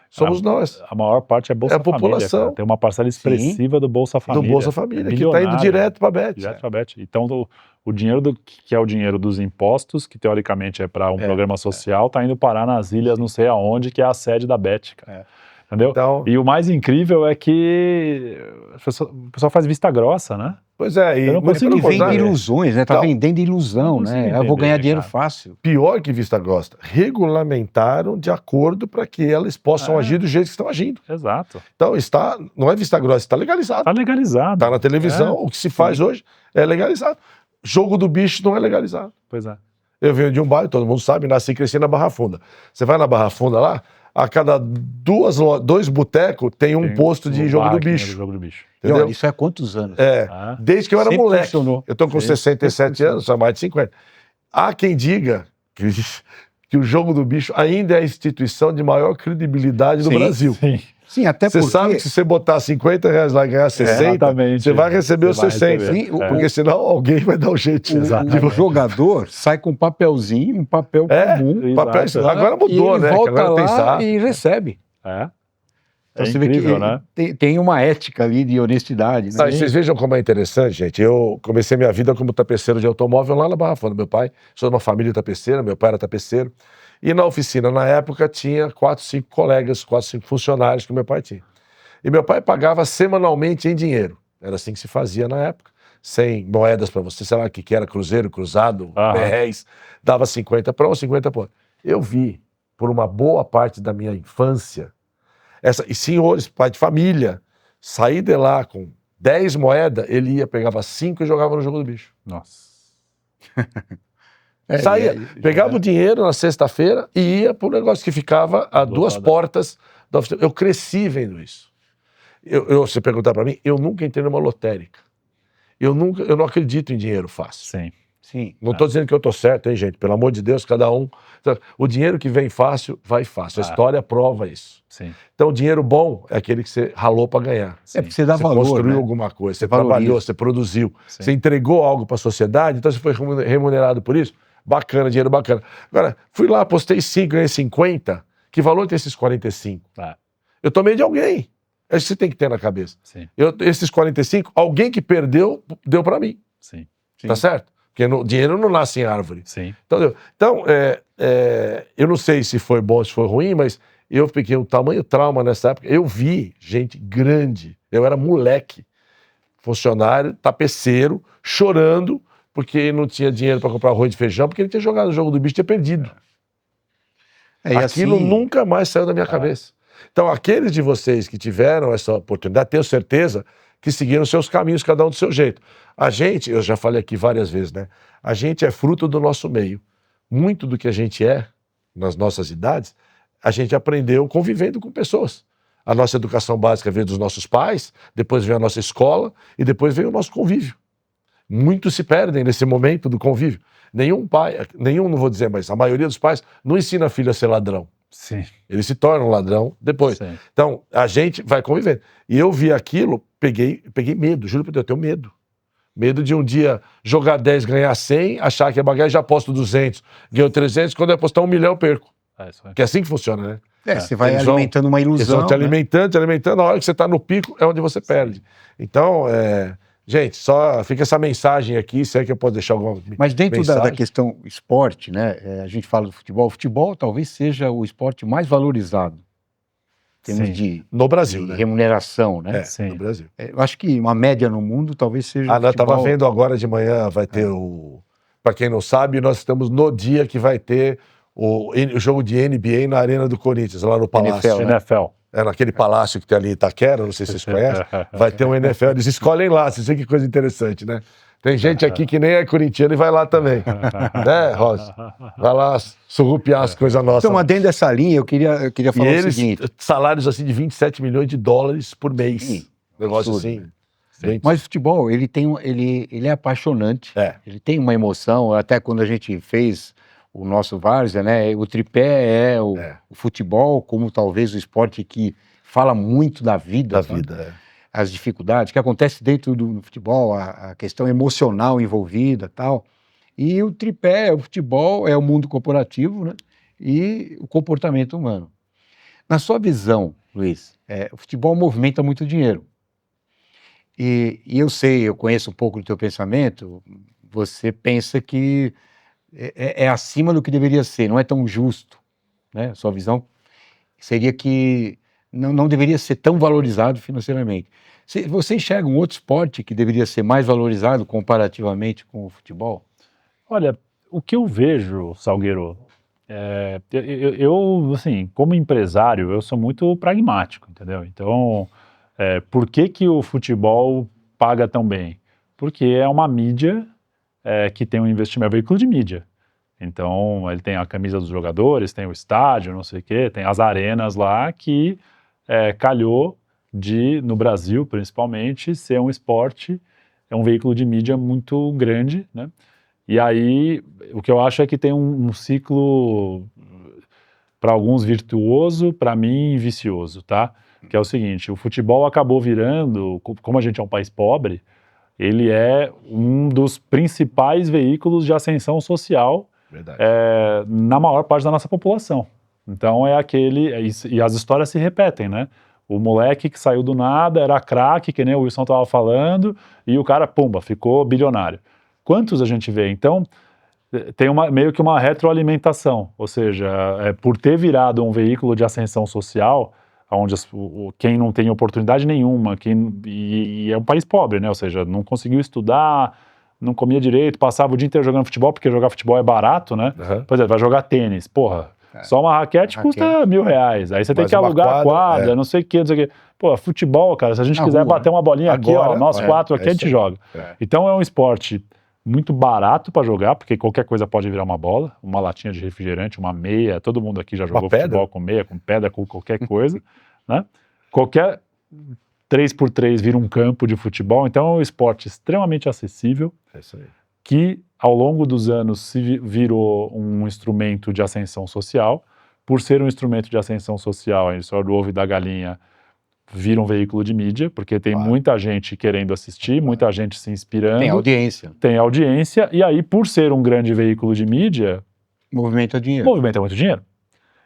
Somos nós, A maior parte é Bolsa É a população. Família, cara. Tem uma parcela expressiva do Bolsa Família. do Bolsa Família, que está indo bilionário. direto para a bet. Direto pra bet. Então, o dinheiro que é o dinheiro dos impostos, que teoricamente é para um programa social, tá indo parar nas ilhas não sei aonde, que é a sede da bet, cara. Entendeu? Então, E o mais incrível é que o pessoal faz vista grossa, né? pois é, e Eu não muito consigo pelo E vende contrário, ilusões, né? Tá Então, vendendo ilusão, não consigo né? Eu vou entender, ganhar dinheiro cara. fácil. pior que vista grossa, regulamentaram de acordo para que elas possam agir do jeito que estão agindo. Exato. Então, não é vista grossa, está legalizado. Tá legalizado. Está na televisão, o que se faz hoje é legalizado. Jogo do bicho não é legalizado. Pois é. Eu venho de um bairro, todo mundo sabe, nasci e cresci na Barra Funda. Você vai na Barra Funda lá, a cada dois botecos tem um Tem posto de um jogo do barraquinho bicho. do jogo do bicho. E Entendeu? olha, isso é há quantos anos? É, Ah, desde que eu era Sempre moleque. funcionou. Eu tô com Sim, 67 anos, são mais de 50. Há quem diga que o jogo do bicho ainda é a instituição de maior credibilidade do Sim, Brasil. sim. Sim, até Você porque... sabe que se você botar R$50 lá e ganhar 60, Exatamente. você vai receber os Você vai 60. receber. Sim, Porque senão alguém vai dar um jeito. o jogador sai com um papelzinho, um papel É, comum. papel, Exato. agora mudou, e ele né? Que volta agora tem lá SAP. e recebe. É. Então É você vê incrível, que né? tem uma ética ali de honestidade. Né? Não, e vocês vejam como é interessante, gente. Eu comecei minha vida como tapeceiro de automóvel lá na Barra Funda. Meu pai, sou de uma família tapeceira, meu pai era tapeceiro. E na oficina, na época, tinha 4, 5 colegas, 4, 5 funcionários que meu pai tinha. E meu pai pagava semanalmente em dinheiro. Era assim que se fazia na época. 100 moedas para você, sei lá o que era, cruzeiro, cruzado, réis. Dava 50 para um, 50 para outro. Eu vi, por uma boa parte da minha infância, e senhores, pai de família, sair de lá com 10 moedas, ele ia, pegava 5 e jogava no jogo do bicho. Nossa. Saía, pegava o dinheiro na sexta-feira e ia para o negócio que ficava a 2 portas da oficina. Eu cresci vendo isso. Você perguntar para mim, eu nunca entrei numa lotérica. Eu não acredito em dinheiro fácil. Sim. Sim. Não estou dizendo que eu estou certo, hein, gente? Pelo amor de Deus, cada um. O dinheiro que vem fácil, vai fácil. A história prova isso. Sim. Então, o dinheiro bom é aquele que você ralou para ganhar. É porque você dá Você valor, construiu né? alguma coisa, você valoriza. trabalhou, você produziu, Sim. você entregou algo para a sociedade, então você foi remunerado por isso. Bacana, dinheiro bacana. Agora, fui lá, apostei 5, ganhei 50. Que valor tem esses 45? É. Eu tomei de alguém. É isso que você tem que ter na cabeça. Sim. Esses 45, alguém que perdeu, deu para mim. Sim. Tá certo? Porque dinheiro não nasce em árvore. Sim. Então, eu não sei se foi bom, se foi ruim, mas eu fiquei um tamanho trauma nessa época. Eu vi gente grande, eu era moleque, funcionário, tapeceiro, chorando, porque não tinha dinheiro para comprar arroz e feijão, porque ele tinha jogado no jogo do bicho e tinha perdido. É, e Aquilo assim, nunca mais saiu da minha cabeça. Então, aqueles de vocês que tiveram essa oportunidade, tenho certeza que seguiram seus caminhos, cada um do seu jeito. A gente, eu já falei aqui várias vezes, né? A gente é fruto do nosso meio. Muito do que a gente é, nas nossas idades, a gente aprendeu convivendo com pessoas. A nossa educação básica veio dos nossos pais, depois veio a nossa escola e depois veio o nosso convívio. Muitos se perdem nesse momento do convívio. Nenhum pai, não vou dizer, mas a maioria dos pais não ensina a filho a ser ladrão. Sim. Ele se torna um ladrão depois. Sim. Então, a gente vai convivendo. E eu vi aquilo, peguei medo, juro por Deus, eu tenho medo. Medo de um dia jogar 10, ganhar 100, achar que é bagagem, já aposto 200, ganho 300, quando eu apostar 1 milhão eu perco. É isso aí. Que é assim que funciona, né? você vai Eles vão- alimentando uma Eles ilusão. vão te né? alimentando, a hora que você está no pico é onde você perde. Então, gente, só fica essa mensagem aqui, se é que eu posso deixar alguma Mas dentro da mensagem. questão esporte, né? A gente fala do futebol. O futebol talvez seja o esporte mais valorizado. Em termos Sim. de No Brasil, né? remuneração, né? Sim. No Brasil. Eu acho que uma média no mundo talvez seja. Ah, o nós estava futebol. vendo agora de manhã, vai ter Para quem não sabe, nós estamos no dia que vai ter o jogo de NBA na Arena do Corinthians, lá no Palácio. NFL, né? NFL. É naquele palácio que tem ali em Itaquera, não sei se vocês conhecem. Vai ter um NFL, eles escolhem lá, vocês veem que coisa interessante, né? Tem gente aqui que nem é corintiano e vai lá também. Né, Rosa? Vai lá surrupiar as coisas nossas. Então, dentro dessa linha, eu queria E falar o eles, seguinte. salários assim de 27 milhões de dólares por mês. Sim, Negócio absurdo, assim. né? Gente, Mas o futebol, ele é apaixonante, É. ele tem uma emoção, até quando a gente fez o nosso Várzea, né, o tripé o futebol como talvez o esporte que fala muito da vida, da sabe? vida. As dificuldades que acontece dentro do futebol, a questão emocional envolvida, tal. E o tripé, o futebol é o mundo corporativo, né, e o comportamento humano. Na sua visão, Luiz, o futebol movimenta muito dinheiro. E eu sei, eu conheço um pouco do teu pensamento, você pensa que é acima do que deveria ser, não é tão justo, né? Sua visão seria que não deveria ser tão valorizado financeiramente. Você enxerga um outro esporte que deveria ser mais valorizado comparativamente com o futebol? Olha, o que eu vejo, Salgueiro, eu, assim, como empresário, eu sou muito pragmático, entendeu? Então, por que o futebol paga tão bem? Porque é uma mídia que tem um investimento, é um veículo de mídia. Então, ele tem a camisa dos jogadores, tem o estádio, não sei o quê, tem as arenas lá que calhou de, no Brasil principalmente, ser um esporte, é um veículo de mídia muito grande, né? E aí, o que eu acho é que tem um ciclo, para alguns virtuoso, para mim vicioso, tá? Que é o seguinte, o futebol acabou virando, como a gente é um país pobre, ele é um dos principais veículos de ascensão social Verdade. na maior parte da nossa população. Então e as histórias se repetem, né? O moleque que saiu do nada, era craque, que nem o Wilson estava falando, e o cara, pumba, ficou bilionário. Quantos a gente vê? Então, tem meio que uma retroalimentação, ou seja, por ter virado um veículo de ascensão social, onde quem não tem oportunidade nenhuma, e é um país pobre, né? Ou seja, não conseguiu estudar, não comia direito, passava o dia inteiro jogando futebol, porque jogar futebol é barato, né? Uhum. Por exemplo, vai jogar tênis, porra, só uma raquete custa R$1.000, aí você tem Mas que uma alugar a quadra, quadra, não sei o que, não sei o que. Pô, futebol, cara, se a gente Na quiser rua, bater uma bolinha aqui, ó, Agora, nós quatro aqui, a gente isso aí. joga. Então é um esporte muito barato para jogar, porque qualquer coisa pode virar uma bola, uma latinha de refrigerante, uma meia, todo mundo aqui já jogou pedra? futebol com meia, com pedra, com qualquer coisa, né? Qualquer 3x3 vira um campo de futebol, então é um esporte extremamente acessível, É isso aí. que ao longo dos anos se virou um instrumento de ascensão social. Por ser um instrumento de ascensão social, a história do ovo e da galinha vira um veículo de mídia, porque tem muita gente querendo assistir, muita gente se inspirando. Tem audiência, Tem audiência, e aí, por ser um grande veículo de mídia, movimenta dinheiro. movimenta muito dinheiro.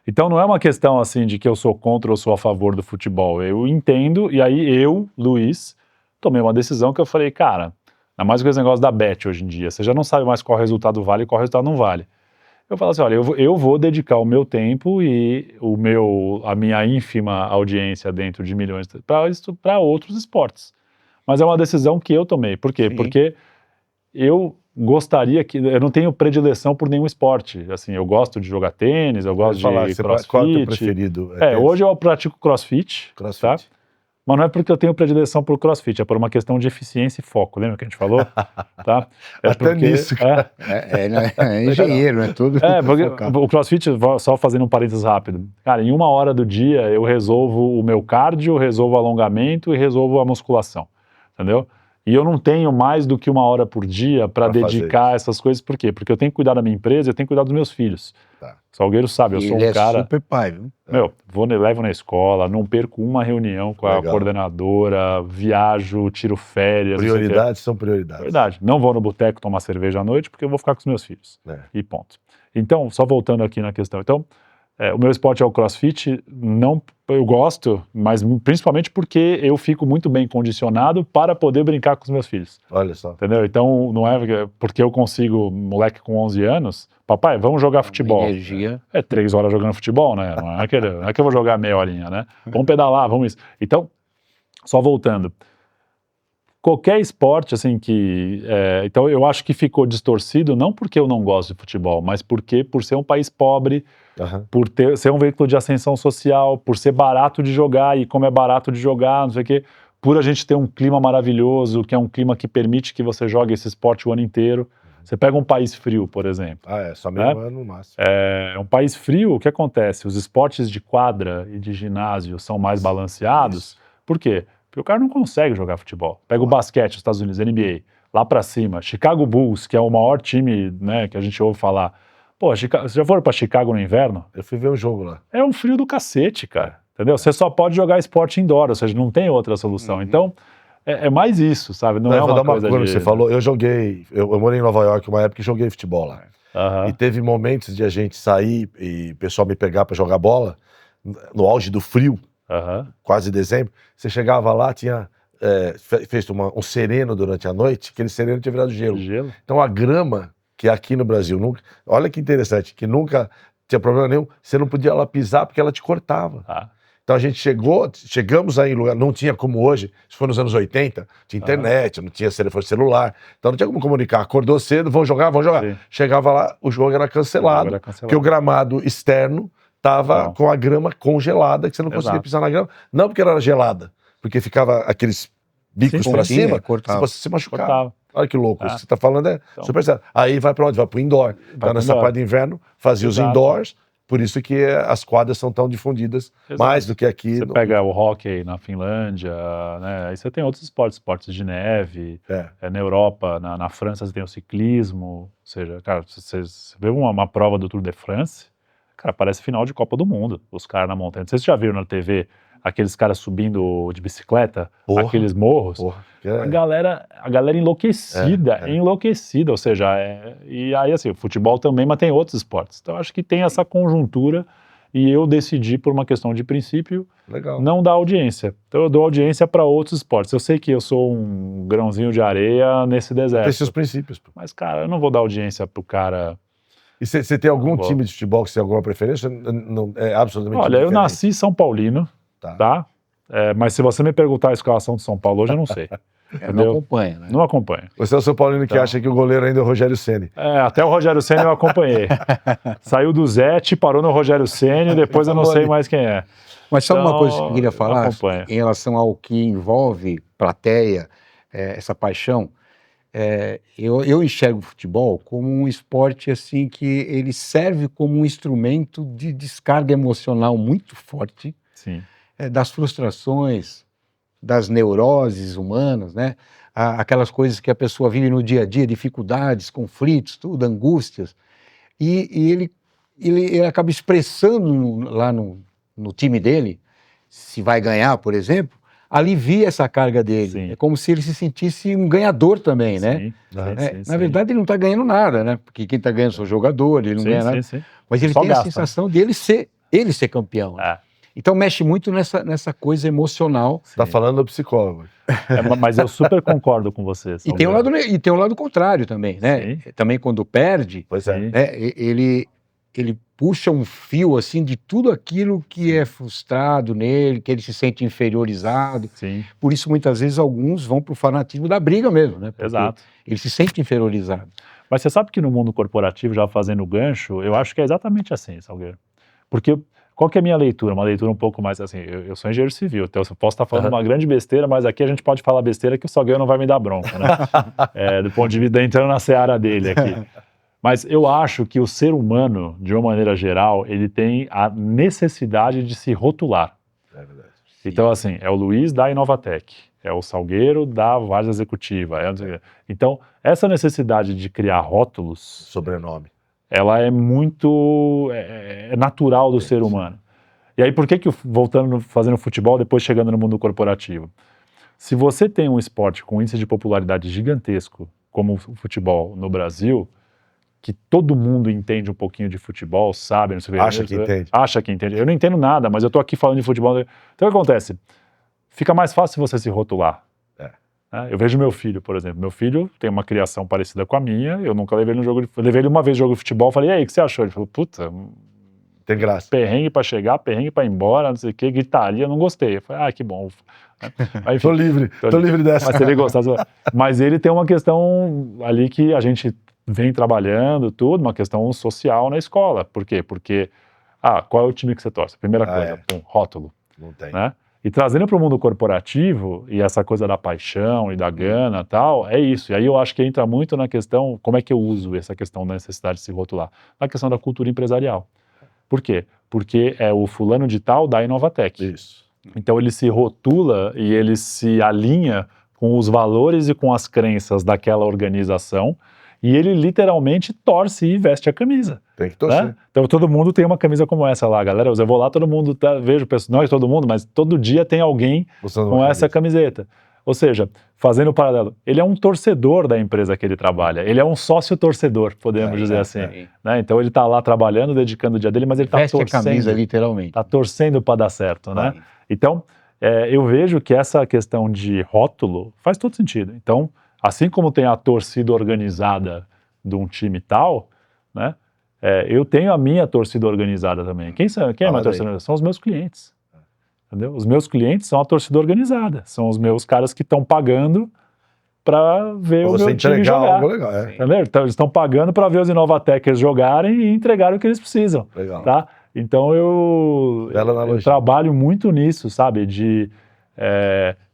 Então não é uma questão assim de que eu sou contra ou sou a favor do futebol. Eu entendo, e aí eu, Luiz, tomei uma decisão que eu falei, cara, ainda mais com esse negócio da bet hoje em dia, você já não sabe mais qual resultado vale e qual resultado não vale. Eu falo assim, olha, eu vou dedicar o meu tempo e a minha ínfima audiência dentro de milhões para outros esportes. Mas é uma decisão que eu tomei. Por quê? Sim. Porque eu gostaria eu não tenho predileção por nenhum esporte. Assim, eu gosto de jogar tênis, eu gosto de crossfit. Qual é o teu preferido? Hoje eu pratico crossfit. CrossFit. Tá? Mas não é porque eu tenho predileção por crossfit, é por uma questão de eficiência e foco. Lembra que a gente falou? Tá? Até nisso, cara. É engenheiro, é tudo. Porque focado. o crossfit, só fazendo um parênteses rápido, cara, em 1 hora do dia eu resolvo o meu cardio, resolvo o alongamento e resolvo a musculação, entendeu? E eu não tenho mais do que 1 hora por dia para dedicar essas coisas, por quê? Porque eu tenho que cuidar da minha empresa, eu tenho que cuidar dos meus filhos. Tá. Salgueiro sabe, eu sou um Ele cara... é super pai, viu? Levo na escola, não perco uma reunião com a coordenadora, viajo, tiro férias. Prioridades são prioridades. Verdade. Não vou no boteco tomar cerveja à noite porque eu vou ficar com os meus filhos. E ponto. Então, só voltando aqui na questão. Então, o meu esporte é o CrossFit. Eu gosto, mas principalmente porque eu fico muito bem condicionado para poder brincar com os meus filhos. Olha só. Entendeu? Então, não é porque eu consigo, moleque com 11 anos, papai, vamos jogar futebol. Energia. 3 horas jogando futebol, né? Não é que eu vou jogar meia horinha, né? Vamos pedalar, vamos isso. Então, só voltando. Qualquer esporte, assim, então eu acho que ficou distorcido, não porque eu não gosto de futebol, mas porque por ser um país pobre, por ser um veículo de ascensão social, por ser barato de jogar, e como é barato de jogar, não sei o quê, por a gente ter um clima maravilhoso, que é um clima que permite que você jogue esse esporte o ano inteiro. Você pega um país frio, por exemplo. Só meio ano no máximo. É um país frio, o que acontece? Os esportes de quadra e de ginásio são mais balanceados. Por quê? Porque o cara não consegue jogar futebol. Pega o basquete, os Estados Unidos, NBA, lá pra cima. Chicago Bulls, que é o maior time, né, que a gente ouve falar. Pô, vocês já foram pra Chicago no inverno? Eu fui ver o jogo lá. É um frio do cacete, cara. Entendeu? Você só pode jogar esporte indoor, ou seja, não tem outra solução. Então, é mais isso, sabe? Não é vou uma dar uma coisa coisa que de... você falou. Eu joguei, eu morei em Nova York uma época e joguei futebol lá. Aham. E teve momentos de a gente sair e o pessoal me pegar pra jogar bola, no auge do frio, Aham. quase dezembro. Você chegava lá, tinha feito um sereno durante a noite, aquele sereno tinha virado gelo. Gelo. Então a grama, que aqui no Brasil, nunca, olha que interessante, que nunca tinha problema nenhum, você não podia lá pisar porque ela te cortava. Ah. Então a gente chegamos aí em lugar, não tinha como hoje, isso foi nos anos 80, tinha internet, não tinha telefone celular, então não tinha como comunicar. Acordou cedo, vão jogar. Sim. Chegava lá, o jogo era cancelado, porque o gramado externo estava com a grama congelada, que você não conseguia pisar na grama. Não porque ela era gelada, porque ficava aqueles bicos para cima, você se machucava. Cortava. Olha que louco, isso que você está falando Então, super sério. Aí vai para onde? Vai para o indoor. Então nessa parte de inverno, fazia os indoors. Por isso que as quadras são tão difundidas, mais do que aqui. Você pega o hóquei na Finlândia, né? Aí você tem outros esportes de neve. Na Europa, na França, você tem o ciclismo. Ou seja, cara, você vê uma prova do Tour de France, cara, parece final de Copa do Mundo, os caras na montanha. Não sei se vocês já viram na TV aqueles caras subindo de bicicleta, aqueles morros. A galera enlouquecida, enlouquecida, ou seja, e aí assim, o futebol também, mas tem outros esportes. Então acho que tem essa conjuntura e eu decidi por uma questão de princípio não dar audiência. Então eu dou audiência para outros esportes. Eu sei que eu sou um grãozinho de areia nesse deserto. Tem seus princípios. Mas cara, eu não vou dar audiência pro cara... E você tem algum time de futebol que você tem alguma preferência? Não, é absolutamente Olha, eu nasci São Paulino, tá? Mas se você me perguntar a escalação de São Paulo hoje, eu não sei. Não acompanha, né? Não acompanha. Você é o São Paulino que acha que o goleiro ainda é o Rogério Ceni. Até o Rogério Ceni eu acompanhei. Saiu do Zete, parou no Rogério Ceni, depois eu não sei mais quem é. Mas sabe uma coisa que eu queria falar acompanha. em relação ao que envolve plateia, essa paixão? Eu enxergo o futebol como um esporte assim que ele serve como um instrumento de descarga emocional muito forte. Sim. Das frustrações, das neuroses humanas, né? Aquelas coisas que a pessoa vive no dia a dia, dificuldades, conflitos, tudo, angústias. E ele acaba expressando lá no time dele, se vai ganhar, por exemplo, alivia essa carga dele. Sim. É como se ele se sentisse um ganhador também, né? Na verdade, ele não está ganhando nada, né? Porque quem está ganhando são os jogadores, ele não ganha nada. Mas ele tem a sensação de ele ser campeão. Né? Então mexe muito nessa coisa emocional. Tá falando do psicólogo. Mas eu super concordo com você. E tem um lado contrário também, né? Sim. Também quando perde, ele puxa um fio assim de tudo aquilo que é frustrado nele, que ele se sente inferiorizado. Sim. Por isso muitas vezes alguns vão pro fanatismo da briga mesmo, né? Porque Exato. ele se sente inferiorizado. Mas você sabe que no mundo corporativo, já fazendo gancho, eu acho que é exatamente assim, Salgueiro. Porque qual que é a minha leitura? Uma leitura um pouco mais assim, eu sou engenheiro civil, então eu posso estar falando uma grande besteira, mas aqui a gente pode falar besteira que o Salgueiro não vai me dar bronca, né? Do ponto de vista, entrando na seara dele aqui. Mas eu acho que o ser humano, de uma maneira geral, ele tem a necessidade de se rotular. É verdade. Então, assim, é o Luiz da Inovatec, é o Salgueiro da Vargas Executiva. Então, essa necessidade de criar rótulos... Sobrenome. Ela é muito natural do ser humano. E aí, por que voltando, fazendo futebol, depois chegando no mundo corporativo? Se você tem um esporte com índice de popularidade gigantesco, como o futebol no Brasil, que todo mundo entende um pouquinho de futebol, sabe? Não sei o que, acha que entende. Eu não entendo nada, mas eu tô aqui falando de futebol. Então, o que acontece? Fica mais fácil você se rotular. Eu vejo meu filho, por exemplo. Meu filho tem uma criação parecida com a minha. Eu nunca levei ele no jogo de... Levei ele uma vez no jogo de futebol. Falei, e aí, o que você achou? Ele falou, puta... Tem graça. Perrengue pra chegar, perrengue pra ir embora, não sei o que, gritaria, eu não gostei. Eu falei, que bom. Aí, tô livre dessa. Mas se ele gostasse... Mas ele tem uma questão ali que a gente vem trabalhando, tudo, uma questão social na escola. Por quê? Porque, qual é o time que você torce? Primeira coisa, rótulo. Não tem. Né? E trazendo para o mundo corporativo, e essa coisa da paixão e da gana e tal, é isso. E aí eu acho que entra muito na questão, como é que eu uso essa questão da necessidade de se rotular? Na questão da cultura empresarial. Por quê? Porque é o fulano de tal da Inovatec. Isso. Então ele se rotula e ele se alinha com os valores e com as crenças daquela organização e ele literalmente torce e veste a camisa. Tem que torcer. Né? Então todo mundo tem uma camisa como essa lá, galera. Eu vou lá, todo mundo vejo, não é todo mundo, mas todo dia tem alguém com essa camiseta. Ou seja, fazendo o paralelo, ele é um torcedor da empresa que ele trabalha, ele é um sócio torcedor, podemos dizer assim. Né? Então ele está lá trabalhando, dedicando o dia dele, mas ele está torcendo. Veste a camisa, literalmente. Está torcendo para dar certo, né? Então, eu vejo que essa questão de rótulo faz todo sentido. Então, assim como tem a torcida organizada de um time tal, né? Eu tenho a minha torcida organizada também. Quem é a minha torcida organizada? São os meus clientes. Entendeu? Os meus clientes são a torcida organizada. São os meus caras que estão pagando para ver o meu time jogar. Algo legal, entendeu? Então, eles estão pagando para ver os Inovatecers jogarem e entregarem o que eles precisam. Legal. Tá? Então eu trabalho muito nisso, sabe?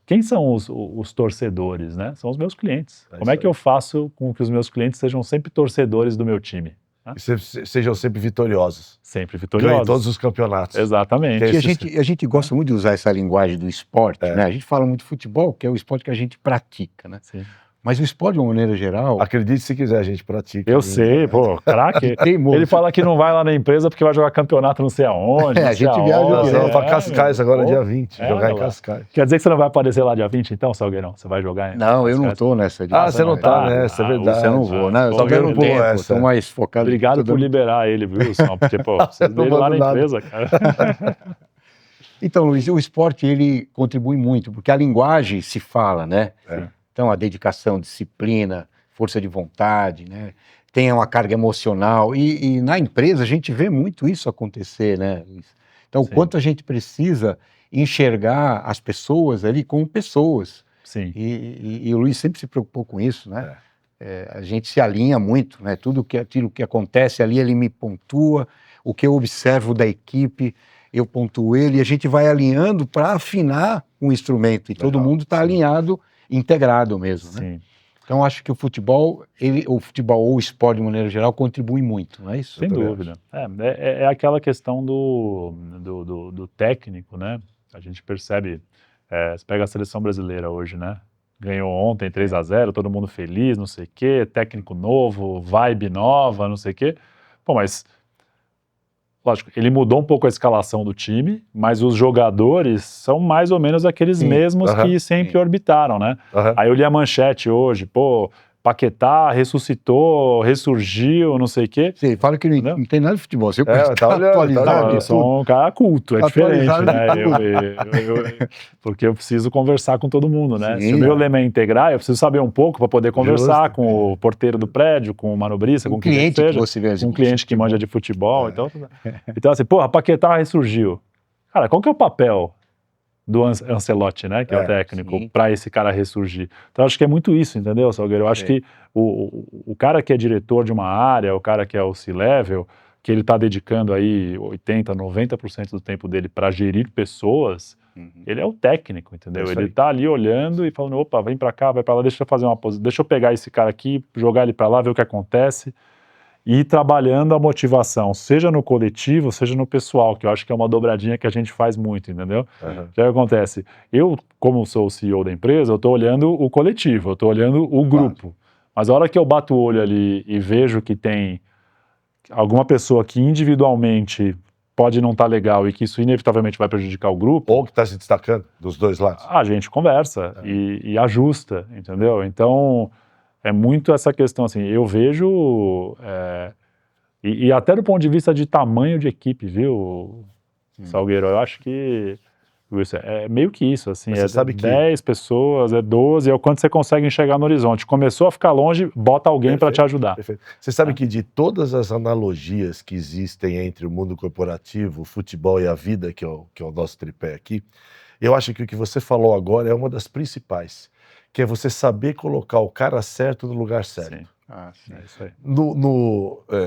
Quem são os torcedores, né? São os meus clientes. Como é que eu faço com que os meus clientes sejam sempre torcedores do meu time? E sejam sempre vitoriosos. Sempre vitoriosos. Ganhem todos os campeonatos. Exatamente. E a gente gosta muito de usar essa linguagem do esporte, né? A gente fala muito de futebol, que é o esporte que a gente pratica, né? Sim. Mas o esporte, de uma maneira geral... Acredite se quiser, a gente pratica. Eu sei, pô, craque. Ele fala que não vai lá na empresa porque vai jogar campeonato não sei aonde. A gente viaja. Nós vamos para Cascais agora, dia 20, jogar em Cascais. Quer dizer que você não vai aparecer lá dia 20 então, Salgueirão? Você vai jogar em Não, eu não tô nessa. Você não tá nessa, é verdade. Você não vou, né? Eu tô vendo tempo, essa. Tô mais focado. Obrigado por liberar ele, viu, Wilson? Porque, pô, você veio lá na empresa, cara. Então, Luiz, o esporte, ele contribui muito, porque a linguagem se fala, né? Então, a dedicação, disciplina, força de vontade, né? Tem uma carga emocional. E na empresa a gente vê muito isso acontecer, né, Luiz? Então, o quanto a gente precisa enxergar as pessoas ali como pessoas. Sim. E o Luiz sempre se preocupou com isso, né? A gente se alinha muito, né? Aquilo que acontece ali, ele me pontua. O que eu observo da equipe, eu pontuo ele. E a gente vai alinhando para afinar o instrumento. E todo mundo está alinhado, integrado mesmo, né? Sim. Então, acho que o futebol ou o esporte de maneira geral contribui muito, não é isso? Sem dúvida. É aquela questão do técnico, né? A gente percebe, você pega a seleção brasileira hoje, né? Ganhou ontem 3-0, todo mundo feliz, não sei o quê, técnico novo, vibe nova, não sei o quê. Pô, mas... Lógico, ele mudou um pouco a escalação do time, mas os jogadores são mais ou menos aqueles mesmos que sempre orbitaram, né? Aí eu li a manchete hoje, pô, Paquetá ressuscitou, ressurgiu, não sei o quê. Sim, fala que não tem nada de futebol. Você tá atualizado. Eu sou um cara culto, é diferente, né? Porque eu preciso conversar com todo mundo, né? Sim, se o meu lema é integrar, eu preciso saber um pouco para poder conversar com o porteiro do prédio, com o manobrista, com quem cliente seja, que você vê, com um cliente que manja de futebol. Então assim, porra, Paquetá ressurgiu. Cara, qual que é o papel do Ancelotti, né, que é o técnico, para esse cara ressurgir? Então, acho que é muito isso, entendeu, Salgueiro? Eu acho que o cara que é diretor de uma área, o cara que é o C-Level, que ele está dedicando aí 80%, 90% do tempo dele para gerir pessoas, ele é o técnico, entendeu? Ele está ali olhando e falando, opa, vem para cá, vai para lá, deixa eu fazer uma posição, deixa eu pegar esse cara aqui, jogar ele para lá, ver o que acontece. E trabalhando a motivação, seja no coletivo, seja no pessoal, que eu acho que é uma dobradinha que a gente faz muito, entendeu? O que acontece? Eu, como sou o CEO da empresa, eu estou olhando o coletivo, eu estou olhando o grupo. Mas a hora que eu bato o olho ali e vejo que tem alguma pessoa que individualmente pode não estar legal e que isso inevitavelmente vai prejudicar o grupo... Ou que está se destacando dos dois lados. A gente conversa e ajusta, entendeu? Então... É muito essa questão, assim, eu vejo, e até do ponto de vista de tamanho de equipe, viu, Salgueiro? Eu acho que é meio que isso, assim, mas você sabe 10 pessoas, 12, é o quanto você consegue enxergar no horizonte. Começou a ficar longe, bota alguém para te ajudar. Perfeito. Você sabe que de todas as analogias que existem entre o mundo corporativo, o futebol e a vida, que é o nosso tripé aqui, eu acho que o que você falou agora é uma das principais, que é você saber colocar o cara certo no lugar certo. Sim. Sim. É isso aí.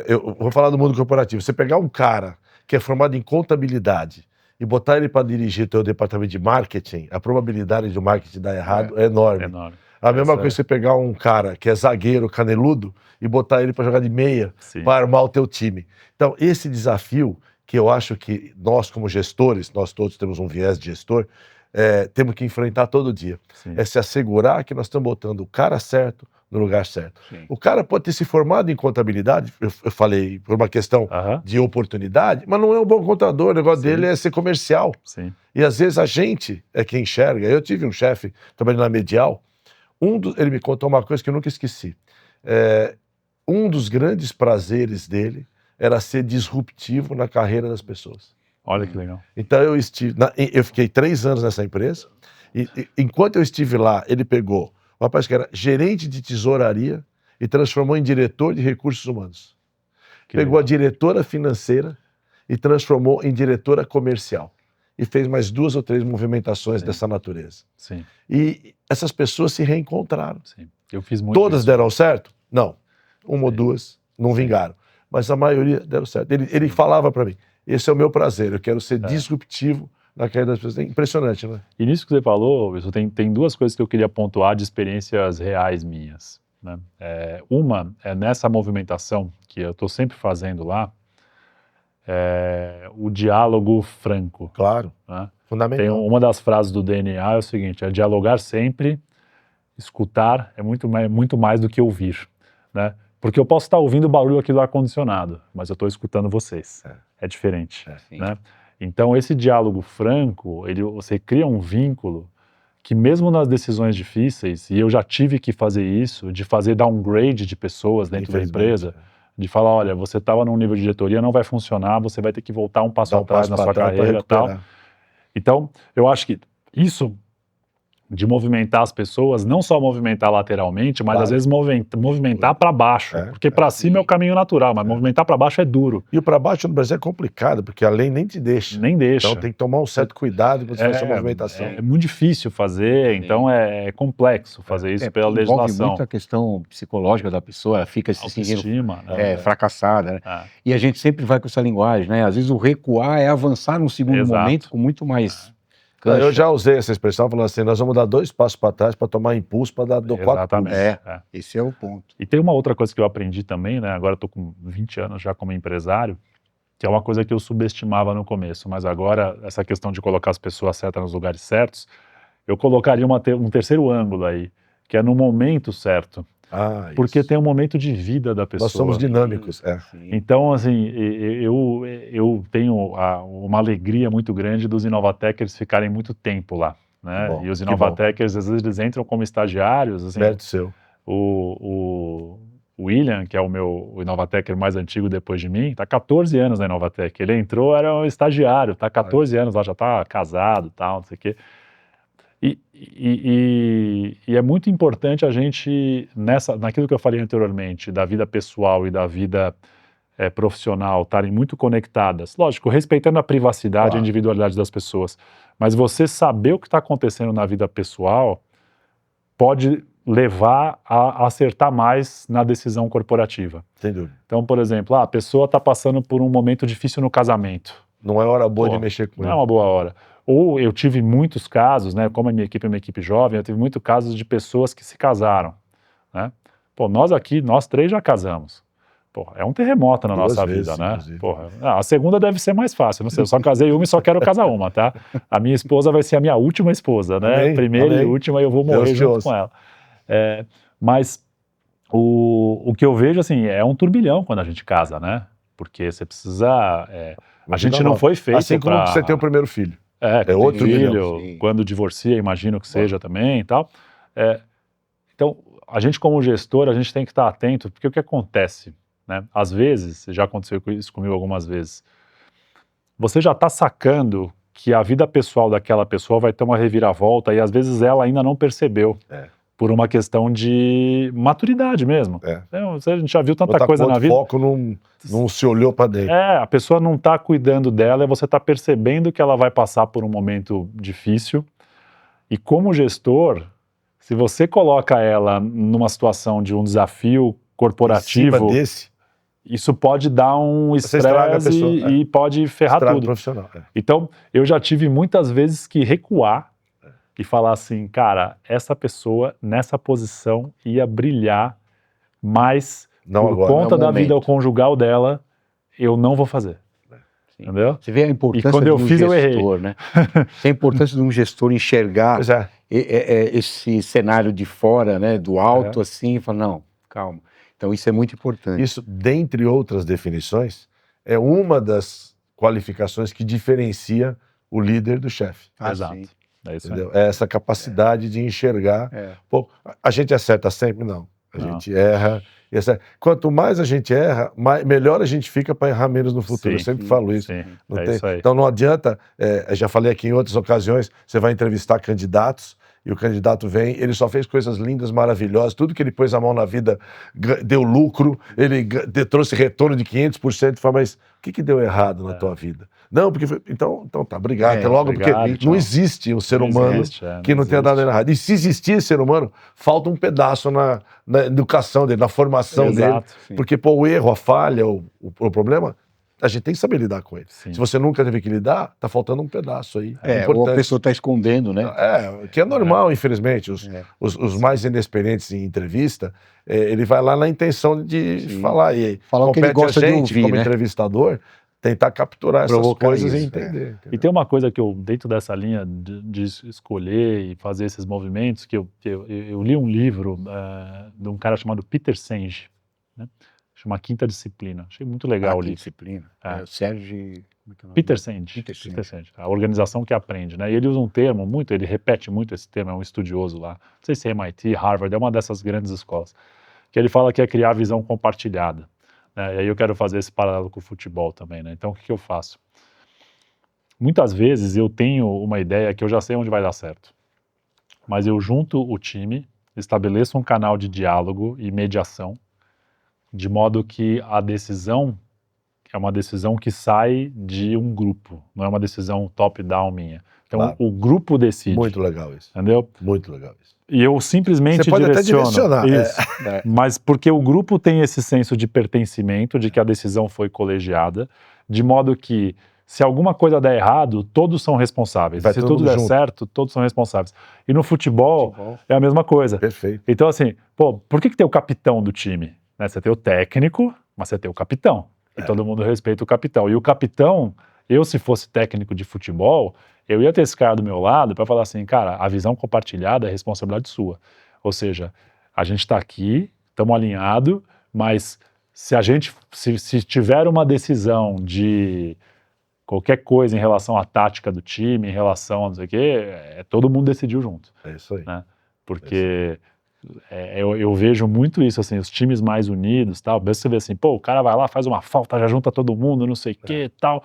Eu vou falar do mundo corporativo. Você pegar um cara que é formado em contabilidade e botar ele para dirigir o teu departamento de marketing, a probabilidade de o marketing dar errado é enorme. Enorme. A mesma Essa coisa você pegar um cara que é zagueiro, caneludo, e botar ele para jogar de meia, Sim. para armar o teu time. Então, esse desafio, que eu acho que nós, como gestores, nós todos temos um viés de gestor, temos que enfrentar todo dia. Sim. É se assegurar que nós estamos botando o cara certo no lugar certo. Sim. O cara pode ter se formado em contabilidade, eu falei por uma questão Aham. de oportunidade, mas não é um bom contador, o negócio Sim. dele é ser comercial. Sim. E às vezes a gente é quem enxerga. Eu tive um chefe trabalhando na Medial, ele me contou uma coisa que eu nunca esqueci. Um dos grandes prazeres dele era ser disruptivo na carreira das pessoas. Olha que legal. Então eu fiquei 3 anos nessa empresa, e enquanto eu estive lá, ele pegou um rapaz que era gerente de tesouraria e transformou em diretor de recursos humanos. Pegou a diretora financeira e transformou em diretora comercial. E fez mais 2 ou 3 movimentações dessa natureza. Sim. E essas pessoas se reencontraram. Sim. Eu fiz muito Todas isso. deram certo? Não. Uma ou 2 não vingaram. Mas a maioria deram certo. Ele falava para mim, esse é o meu prazer, eu quero ser disruptivo na carreira das pessoas. É impressionante, né? E nisso que você falou, Wilson, tem 2 coisas que eu queria pontuar de experiências reais minhas, né? Uma é nessa movimentação que eu estou sempre fazendo lá, o diálogo franco. Claro, Né? fundamental. Uma das frases do DNA é o seguinte, é dialogar sempre, escutar é muito mais do que ouvir, né? Porque eu posso estar ouvindo o barulho aqui do ar-condicionado, mas eu estou escutando vocês. É diferente, né? Então, esse diálogo franco, você cria um vínculo que mesmo nas decisões difíceis, e eu já tive que fazer isso, de fazer downgrade de pessoas dentro da empresa, de falar, olha, você estava num nível de diretoria, não vai funcionar, você vai ter que voltar um passo atrás na sua carreira e tal. Então, eu acho que isso de movimentar as pessoas, não só movimentar lateralmente, mas às vezes movimentar para baixo, porque para cima é o caminho natural, mas movimentar para baixo é duro. E o para baixo no Brasil é complicado, porque a lei nem te deixa. Nem deixa. Então tem que tomar um certo cuidado quando você faz essa movimentação. É muito difícil fazer, então é complexo fazer isso pela legislação. Envolve muito a questão psicológica da pessoa, ela fica se sentindo fracassada, né? E a gente sempre vai com essa linguagem, né? Às vezes o recuar é avançar num segundo momento com muito mais... Eu já usei essa expressão falando assim, nós vamos dar 2 passos para trás para tomar impulso para dar 4 passos. Esse é o ponto. E tem uma outra coisa que eu aprendi também, né? Agora eu tô com 20 anos já como empresário, que é uma coisa que eu subestimava no começo, mas agora essa questão de colocar as pessoas certas nos lugares certos, eu colocaria um terceiro ângulo aí, que é no momento certo. Porque tem um momento de vida da pessoa. Nós somos dinâmicos. Então, assim, eu tenho uma alegria muito grande dos Inovatecers ficarem muito tempo lá, né? Bom, e os Inovatecers, às vezes, eles entram como estagiários. Assim, Mérito seu. O William, que é o Inovatecer mais antigo depois de mim, está 14 anos na Inovatec. Ele entrou, era um estagiário, está 14 anos lá, já está casado, tal, não sei o quê. E é muito importante a gente, naquilo que eu falei anteriormente, da vida pessoal e da vida profissional estarem muito conectadas. Lógico, respeitando a privacidade e a individualidade das pessoas. Mas você saber o que está acontecendo na vida pessoal pode levar a acertar mais na decisão corporativa. Sem dúvida. Então, por exemplo, a pessoa está passando por um momento difícil no casamento. Não é hora boa de mexer com ele. Não é uma boa hora. Ou eu tive muitos casos, né, como a minha equipe é uma equipe jovem, eu tive muitos casos de pessoas que se casaram, né? Pô, nós 3 já casamos. Pô, é um terremoto na nossa vida, né? Porra, a segunda deve ser mais fácil, não sei, eu só casei uma e só quero casar uma, tá? A minha esposa vai ser a minha última esposa, né? Amém, Primeira amém. e última, eu vou morrer junto com ela. Mas o que eu vejo, assim, é um turbilhão quando a gente casa, né? Porque você precisa... a gente não foi feito assim como você tem o primeiro filho. Outro filho, quando divorcia, imagino que seja também e tal. Então, a gente como gestor, a gente tem que estar atento, porque o que acontece, né? Às vezes, já aconteceu isso comigo algumas vezes, você já está sacando que a vida pessoal daquela pessoa vai ter uma reviravolta e às vezes ela ainda não percebeu. Por uma questão de maturidade mesmo. Então, a gente já viu tanta coisa na vida. O foco não se olhou para dentro. A pessoa não está cuidando dela e você está percebendo que ela vai passar por um momento difícil. E como gestor, se você coloca ela numa situação de um desafio corporativo... Em cima desse... isso pode dar um Você estraga a estresse pessoa, e pode ferrar Estrago tudo. profissional. Então, eu já tive muitas vezes que recuar e falar assim, cara, essa pessoa nessa posição ia brilhar, mas Não por agora. conta Não é o da vida momento. conjugal dela, eu não vou fazer. Sim. Entendeu? Você vê a importância quando de eu um fiz, eu errei. gestor, né? Você a importância de um gestor enxergar Pois é. esse cenário de fora, né? Do alto, assim, e falar, não, calma. Então isso é muito importante. Isso, dentre outras definições, é uma das qualificações que diferencia o líder do chefe. Exato. Sim. É isso aí. Entendeu? É essa capacidade de enxergar. Pô, a gente acerta sempre? Não. A Não. gente erra. E acerta. Quanto mais a gente erra, melhor a gente fica para errar menos no futuro. Eu sempre falo isso. Sim, Não é tem- isso aí. Então não adianta, eu já falei aqui em outras ocasiões, você vai entrevistar candidatos e o candidato vem, ele só fez coisas lindas, maravilhosas, tudo que ele pôs a mão na vida deu lucro, ele trouxe retorno de 500%, fala, mas o que deu errado na tua vida? Não, porque... Então tá, obrigado, até logo, obrigado, porque tchau. não existe um ser Não humano existe, que não tenha dado existe. errado. E se existir ser humano, falta um pedaço na educação dele, na formação dele. Exato, sim. Porque pô, o erro, a falha, o problema, a gente tem que saber lidar com ele. Sim. Se você nunca teve que lidar, tá faltando um pedaço aí. Ou a importante. pessoa está escondendo, né? Que é normal, infelizmente. Os mais inexperientes em entrevista, ele vai lá na intenção de falar. E falar o que ele compete gosta a gente, de ouvir, como né? entrevistador, tentar capturar essas Provocar coisas e isso, entender. E tem uma coisa que eu, dentro dessa linha de escolher e fazer esses movimentos, que eu li um livro de um cara chamado Peter Senge, né? Chama Quinta Disciplina. Achei muito legal o livro. Disciplina. É. O Sérgio... como é que é o nome Peter dele? Senge. Peter Senge. A organização que aprende, né? E ele usa um termo muito, ele repete muito esse termo, é um estudioso lá. Não sei se é MIT, Harvard, é uma dessas grandes escolas. Que ele fala que é criar visão compartilhada. Né? E aí eu quero fazer esse paralelo com o futebol também, né? Então o que eu faço? Muitas vezes eu tenho uma ideia que eu já sei onde vai dar certo. Mas eu junto o time, estabeleço um canal de diálogo e mediação, de modo que a decisão é uma decisão que sai de um grupo, não é uma decisão top-down minha. Então Claro. o grupo decide. Muito legal isso. Entendeu? Muito legal isso. E eu simplesmente Você pode até direcionar. Isso. Mas porque o grupo tem esse senso de pertencimento, de que a decisão foi colegiada, de modo que se alguma coisa der errado, todos são responsáveis. Vai Se todo tudo mundo der junto. certo, todos são responsáveis. E no futebol é a mesma coisa. Perfeito. Então assim, pô, por que tem o capitão do time? Né? Você tem o técnico, mas você tem o capitão. E todo mundo respeita o capitão. E o capitão, eu se fosse técnico de futebol, eu ia ter esse cara do meu lado para falar assim, cara, a visão compartilhada é responsabilidade sua. Ou seja, a gente está aqui, estamos alinhados, mas se tiver uma decisão de qualquer coisa em relação à tática do time, em relação a não sei o quê, todo mundo decidiu junto. É isso aí. Né? Porque eu vejo muito isso, assim, os times mais unidos, tal, mesmo você vê assim, pô, o cara vai lá, faz uma falta, já junta todo mundo, não sei o quê, tal.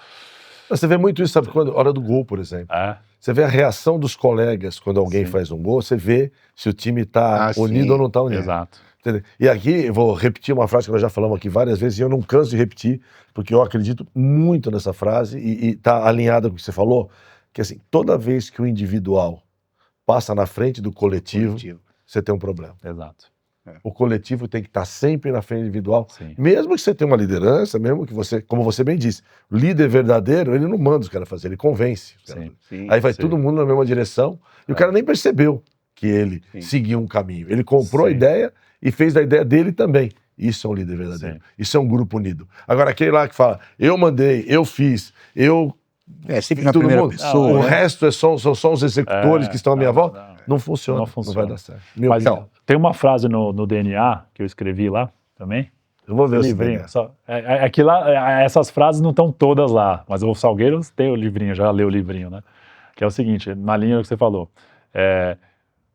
Você vê muito isso, sabe, quando, hora do gol, por exemplo. Você vê a reação dos colegas quando alguém faz um gol, você vê se o time está unido ou não está unido. Exato. Entendeu? E aqui, eu vou repetir uma frase que nós já falamos aqui várias vezes, e eu não canso de repetir, porque eu acredito muito nessa frase, e está alinhada com o que você falou, que assim, toda vez que o individual passa na frente do coletivo, você tem um problema. Exato. O coletivo tem que estar sempre na frente do individual, Sim. mesmo que você tenha uma liderança, mesmo que você, como você bem disse, o líder verdadeiro, ele não manda os caras fazer, ele convence. Aí vai todo mundo na mesma direção, e o cara nem percebeu que ele seguiu um caminho. Ele comprou a ideia e fez da ideia dele também. Isso é um líder verdadeiro. Isso é um grupo unido. Agora, aquele lá que fala, eu mandei, eu fiz, eu... sempre na primeira pessoa. O resto são só os executores que estão à minha volta. Não funciona. Não vai dar certo. Mas tem uma frase no DNA que eu escrevi lá também. Eu vou ver o livrinho. Aqui lá, essas frases não estão todas lá, mas o Salgueiro tem o livrinho, já leu o livrinho, né? Que é o seguinte, na linha que você falou,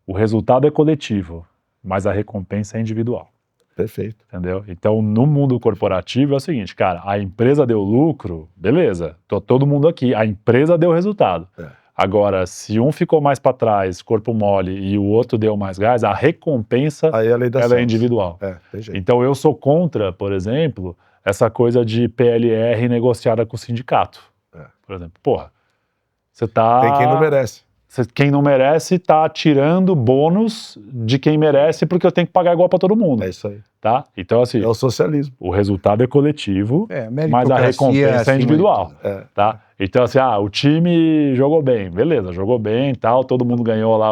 o resultado é coletivo, mas a recompensa é individual. Perfeito. Entendeu? Então, no mundo corporativo é o seguinte, cara, a empresa deu lucro, beleza, tô todo mundo aqui, a empresa deu resultado. Agora, se um ficou mais para trás, corpo mole, e o outro deu mais gás, a recompensa ela é individual. Tem jeito. Então, eu sou contra, por exemplo, essa coisa de PLR negociada com o sindicato. Por exemplo, porra, você tá... Tem quem não merece. Quem não merece tá tirando bônus de quem merece porque eu tenho que pagar igual para todo mundo. É isso aí. tá? Então, assim, É o socialismo. o resultado é coletivo, mas a meritocracia recompensa é acima de individual, tudo. tá? Então, assim, o time jogou bem, beleza, jogou bem e tal, todo mundo ganhou lá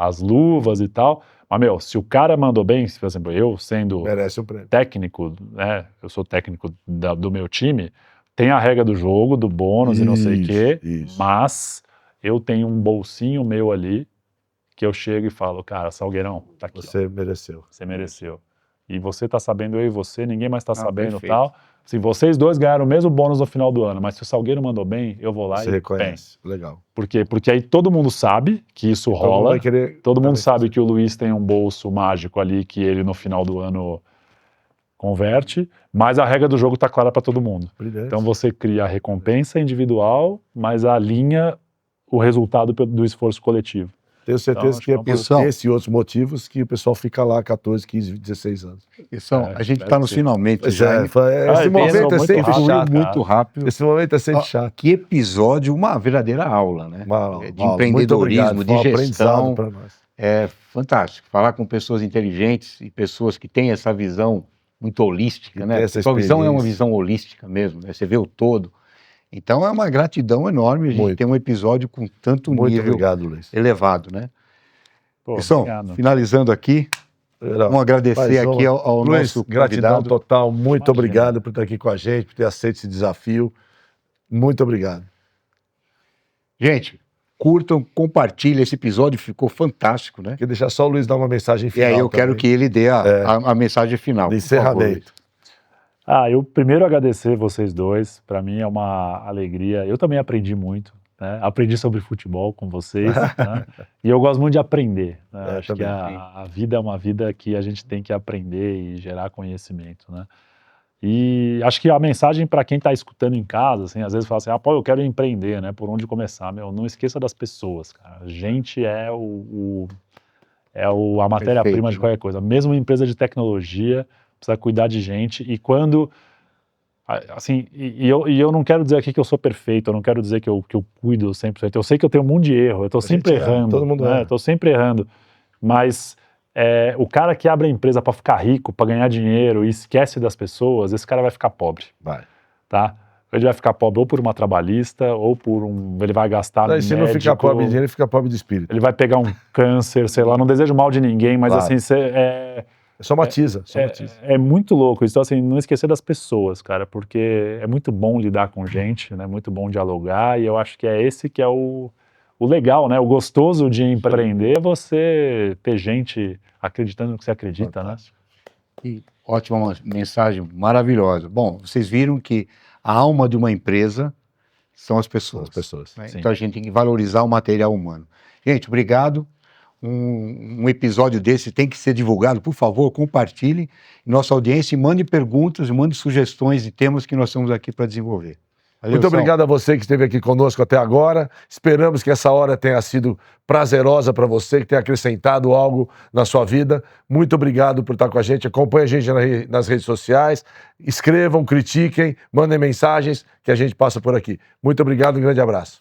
as luvas e tal, mas, meu, se o cara mandou bem, por exemplo, eu sendo Merece um prêmio. técnico, né, eu sou técnico do meu time, tem a regra do jogo, do bônus e não sei o quê, mas eu tenho um bolsinho meu ali que eu chego e falo, cara, Salgueirão, tá aqui, Você mereceu. você mereceu. E você tá sabendo, eu e você, ninguém mais tá sabendo e perfeito. tal. Se vocês dois ganharam o mesmo bônus no final do ano, mas se o Salgueiro mandou bem, eu vou lá Você e reconhece. Legal. Por quê? Porque aí todo mundo sabe que isso Todo mundo rola, vai querer todo mundo também sabe fazer. que o Luiz tem um bolso mágico ali que ele no final do ano converte, mas a regra do jogo tá clara para todo mundo. Brilhante. Então você cria a recompensa individual, mas alinha o resultado do esforço coletivo. Tenho certeza Então, que é acho por Pessoal, esse e outros motivos que o pessoal fica lá 14, 15, 16 anos. pessoal, a gente deve está nos ser. finalmente Pois já. é, hein? esse momento é muito sempre rápido, chato. Muito rápido. Esse momento é sempre Ó, chato. Que episódio, uma verdadeira aula, né? De Muito empreendedorismo, obrigado. Foi um de aprendizado gestão. para nós. É fantástico. Falar com pessoas inteligentes e pessoas que têm essa visão muito holística, Que né? tem essa Sua visão é uma experiência. visão holística mesmo, né? Você vê o todo. Então é uma gratidão enorme a gente Muito. ter um episódio com tanto Muito nível obrigado, Luiz. elevado, né? Pô, Pessoal, obrigado. finalizando aqui, vamos agradecer aqui ao Luiz, nosso gratidão convidado. total. Muito Imagina. obrigado por estar aqui com a gente, por ter aceito esse desafio. Muito obrigado. Gente, curtam, compartilhem esse episódio, ficou fantástico, né? Queria deixar só o Luiz dar uma mensagem E final. aí eu quero que ele dê a mensagem final. De por favor, encerramento. Eu primeiro agradecer vocês dois, para mim é uma alegria, eu também aprendi muito, né? Aprendi sobre futebol com vocês, né? E eu gosto muito de aprender, né? Acho que também. a vida é uma vida que a gente tem que aprender e gerar conhecimento, né? E acho que a mensagem para quem está escutando em casa, assim, às vezes fala assim, pô, eu quero empreender, né? Por onde começar? Meu, não esqueça das pessoas, cara. A gente é a matéria-prima de né? qualquer coisa. Mesmo uma empresa de tecnologia precisa cuidar de gente. E quando, assim, e eu não quero dizer aqui que eu sou perfeito, eu não quero dizer que eu cuido 100%. Eu sei que eu tenho um monte de erro, eu estou sempre errando. todo mundo né? erra. Estou sempre errando. Mas o cara que abre a empresa para ficar rico, para ganhar dinheiro e esquece das pessoas, esse cara vai ficar pobre. Vai. Tá? Ele vai ficar pobre ou por uma trabalhista, ou por ele vai gastar Daí, se não ficar pobre de dinheiro, ele fica pobre de espírito. ele vai pegar um câncer, sei lá, não desejo mal de ninguém, mas Claro. assim, Somatiza. é muito louco isso. Então, assim, não esquecer das pessoas, cara, porque é muito bom lidar com gente, né? Muito bom dialogar, e eu acho que é esse que é o legal, né? O gostoso de empreender é você ter gente acreditando no que você acredita, Fantástico. né? E ótima mensagem, maravilhosa. Bom, vocês viram que a alma de uma empresa são as pessoas. São as pessoas. Né? Sim. Então a gente tem que valorizar o material humano. Gente, obrigado. Um episódio desse tem que ser divulgado, por favor, compartilhem nossa audiência e mande perguntas, mande sugestões de temas que nós estamos aqui para desenvolver. Valeu, Muito Sal. obrigado a você que esteve aqui conosco até agora. Esperamos que essa hora tenha sido prazerosa para você, que tenha acrescentado algo na sua vida. Muito obrigado por estar com a gente. Acompanhe a gente nas redes sociais. Escrevam, critiquem, mandem mensagens que a gente passa por aqui. Muito obrigado, um grande abraço.